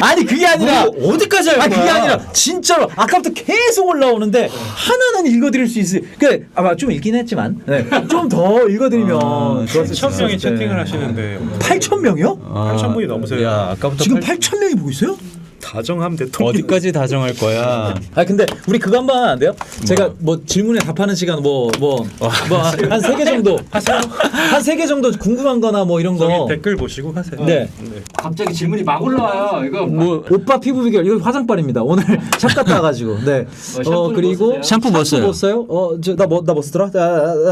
아니 그게 아니라 어디까지 할 거야? 그게 아니라 진짜로 아까부터 계속 올라오는데 하나는 읽어드릴 수 있을. 그 아마 좀 읽긴 했지만 좀 더 읽어드리면 좋았을 7,000명이 채팅을 하시는데 8,000명이요? 8,000분이 넘으세요. 야 아까부터 지금 8,000명이 보고 있어요? 다정함 대통령. 어디까지 다정할 거야? 근데 우리 그거 한번 하면 안 돼요? 제가 뭐 질문에 답하는 시간 한 3개 정도 하세요. 한 3개 정도 궁금한 거나 뭐 이런 거. 댓글 보시고 하세요. 네. 갑자기 질문이 막 올라와요. 이거 뭐 오빠 피부 비결 이거 화장빨입니다. 오늘 샵 갔다 와가지고. 네. 샴푸는 그리고 뭐 쓰세요? 샴푸 뭐 써요? 뭐 써요? 나 뭐 쓰더라?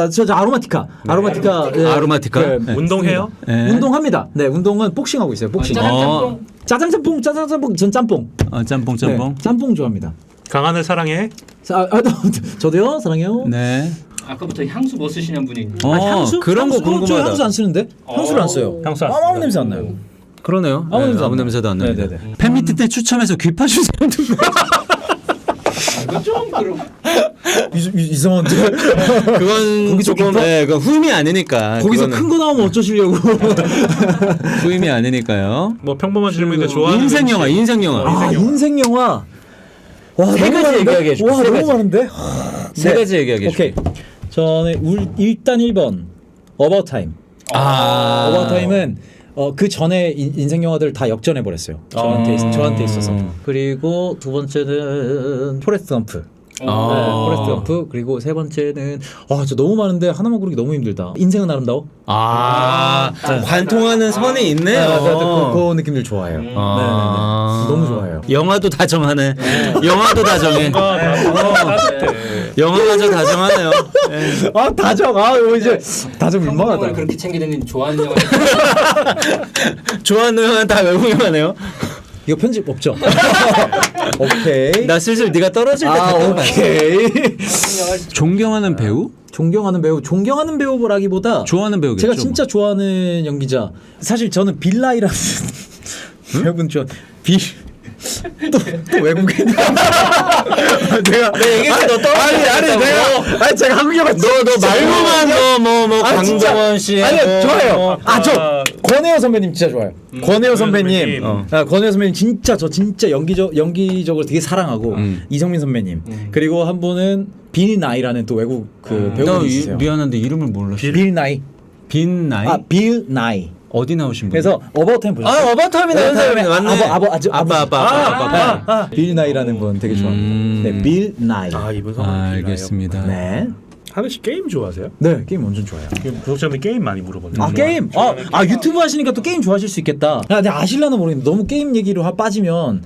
저 아로마티카. 아로마티카. 네. 아로마티카? 네. 운동해요? 네. 운동합니다. 네, 운동은 복싱하고 있어요. 복싱. 짜장짬뽕. 짜장짬뽕 전 짬뽕. 짬뽕. 네, 짬뽕 좋아합니다. 강하늘 사랑해. 저도요. 사랑해요. 네. 아까부터 향수 뭐 쓰시는 분이 있는데. 향수? 그런 거 향수? 저 궁금하다. 향수 안 쓰는데? 향수를 안 써요. 향수 안 아무 씁니다. 냄새 안 나요. 그러네요. 아무 냄새 안 아무 나요. 냄새도 안 납니다. 네네네. 팬미트 때 추첨해서 귀 파준 사람들. 이건 좀 그럼. 이상한데? 그건 거기서 조금 귀 그 후임이 아니니까. 거기서 그거는 큰 거 나오면 어쩌시려고? 후임이 아니니까요. 뭐 평범한 질문인데 좋아하는 인생 음식. 영화, 인생 영화. 아 인생 영화. 와 세 너무 가지 많은데? 얘기하게 해줄게, 와 세 너무 가지. 많은데? 세 가지 얘기하게 오케이. 저는 일단 1번 About Time. About Time은 그 전에 인생 영화들 다 역전해 버렸어요. 저한테 있어서. 그리고 두 번째는 포레스트 검프. 포레스트 검프. 그리고 세 번째는 저 너무 많은데 하나만 고르기 너무 힘들다. 인생은 아름다워. 관통하는 선이 있네요. 그 느낌들 좋아해요. 네네네. 너무 좋아해요. 영화도 다정하네. 영화도 다정해. 영화마저 다정하네요. 다정. 이제 다정 민망하다. 평범을 그렇게 챙기더니 좋아하는 영화. 좋아하는 영화는 다 외국 영화네요. 이거 편집 없죠? 오케이. 나 슬슬 네가 떨어질 때 오케이. 존경하는 배우? 존경하는 배우보다기보다 좋아하는 배우겠죠. 제가 진짜 좋아하는 연기자. 사실 저는 빌라이라는 배우분 또 외국인. 내가 얘기했지 너 떨어질 제가 한국 영화 너 말로만 뭐 강동원 씨 좋아요. 저 권혜여 선배님 진짜 좋아요. 권혜여 선배님. 권혜여 선배님 진짜 연기적으로 되게 사랑하고 이성민 선배님. 그리고 한 분은 빌 나이라는 또 외국 그 배우분이 있어요. 미안한데 이름을 몰라. 빌 나이. 빈 나이? 빌 나이. 어디 나오신 분? 그래서 어바웃 타임 보셨어요? 어바웃 타임이 나온 사람이 맞네. 아빠. 빌 나이라는 분 되게 좋아합니다. 네, 빌 나이. 이분 성함이 알겠습니다. 네. 하늘 씨 게임 좋아하세요? 네, 게임 완전 좋아요. 구독자분들 게임 많이 물어보네요. 게임. 유튜브 하시니까 또 게임 좋아하실 수 있겠다. 근데 아실라나 모르겠는데 너무 게임 얘기로 빠지면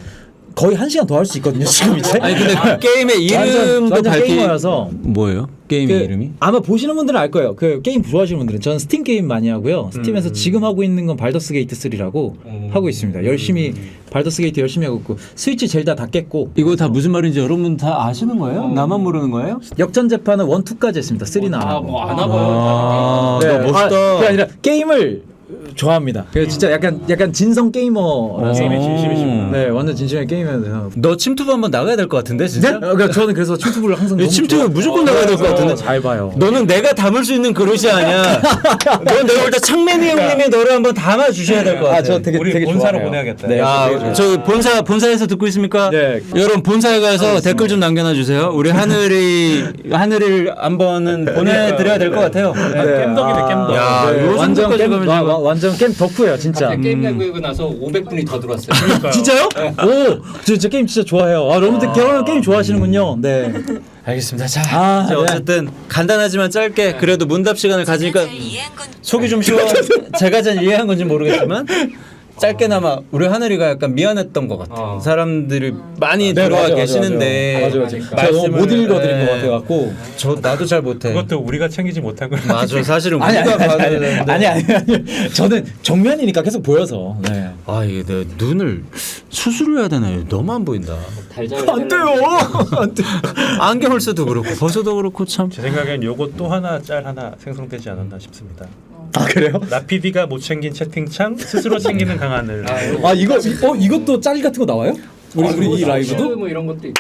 거의 1시간 더 할 수 있거든요, 지금 이제. 아니 근데 게임의 이름도 완전 밝히 게이머여서. 뭐예요? 게임의 이름이? 아마 보시는 분들은 알 거예요. 그 게임 좋아하시는 분들은. 저는 스팀 게임 많이 하고요. 스팀에서 지금 하고 있는 건 발더스 게이트 3라고 하고 있습니다. 열심히 발더스 게이트 열심히 하고 있고 스위치 젤다 다 깼고. 이거 다 무슨 말인지 여러분 다 아시는 거예요? 나만 모르는 거예요? 역전 재판은 1, 2까지 했습니다. 3는 안 하고. 뭐 안 하고요. 너 멋있다. 그게 아니라 게임을 좋아합니다. 그래서 진짜 약간 진성 게이머라서. 게임에 진심이시구나. 네, 완전 진심의 게임이어서. 너 침투부 한번 나가야 될 것 같은데 진짜? 그러니까 저는 그래서 침투부를 항상 너무 침투부 좋아- 무조건 나가야 될 것 같은데. 잘 봐요. 너는 내가 담을 수 있는 그릇이 아니야. 넌 내가 볼 때 창맨이 형님이 너를 한번 담아 주셔야 될 것 같아. 저 되게 우리 되게 본사로 좋아해요. 보내야겠다. 네, 야, 저 본사에서 듣고 있습니까? 네. 여러분 본사에 가서 댓글 좀 남겨놔 주세요. 우리 하늘이 한번은 보내드려야 될 것 같아요. 겜덕이네 겜덕. 야, 네, 요 완전 정도까지 게임 가면 지금- 완전 게임 덕후예요, 진짜. 게임 연구하고 나서 500분이 더 들어왔어요. 진짜요? 오, 저 진짜 게임 진짜 좋아해요. 여러분들 게임 좋아하시는군요. 네. 알겠습니다. 자, 아, 자, 네. 어쨌든 간단하지만 짧게 그래도 문답 시간을 가지니까 속이 좀 쉬워. 제가 잘 이해한 건지 모르겠지만 짧게나마 우리 하늘이가 약간 미안했던 것 같아. 사람들이 많이 들어와 계시는데 맞아. 제가 너무 못 읽어드린 것 같아갖고. 저 나도 잘 못해. 그것도 우리가 챙기지 못한 거. 맞아. 사실은 아니 우리가 받아야 되는데. 아니. 저는 정면이니까 계속 보여서. 네. 아 이게 내 눈을 수술을 해야 되나요? 너무 안 보인다. 달걀 안 돼요. 안경을 써도 그렇고 벗어도 그렇고 참. 제 생각엔 요거 또 하나 짤 하나 생성되지 않았나 싶습니다. 아 그래요? 나피디가 못 챙긴 채팅창 스스로 챙기는 강하늘. 이것도 짤 같은 거 나와요? 우리 이 라이브도? 뭐 이런 것도 있고.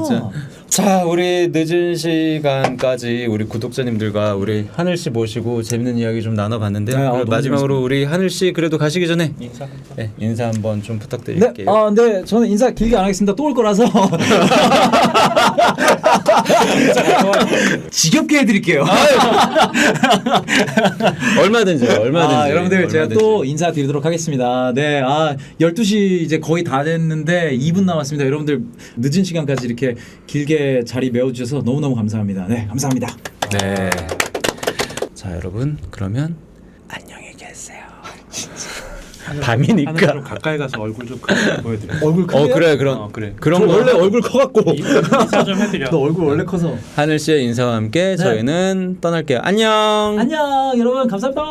진짜. 자, 우리 늦은 시간까지 우리 구독자님들과 우리 하늘 씨 모시고 재밌는 이야기 좀 나눠봤는데요. 네, 그리고 너무 마지막으로 우리 하늘 씨 그래도 가시기 전에 인사. 네, 인사 한번 좀 네, 부탁드릴게요. 네, 저는 인사 길게 안 하겠습니다. 또 올 거라서 지겹게 해드릴게요. 얼마든지. 여러분들 제가 얼마든지. 또 인사드리도록 하겠습니다. 네, 12시 이제 거의 다 됐는데 2분 남았습니다. 여러분들 늦은 시간까지 이렇게 길게 자리 메워주셔서 너무너무 감사합니다. 네, 감사합니다. 네. 자, 여러분 그러면 안녕히 계세요. 밤이니까. 하늘 좀 가까이 가서 얼굴 좀 크게 보여드려. 얼굴 크게? 그래 그런 저 거 원래 얼굴 커갖고. 인사 좀 해드려. 너 얼굴 원래 커서. 하늘 씨의 인사와 함께 저희는 떠날게요. 안녕. 안녕, 여러분 감사합니다.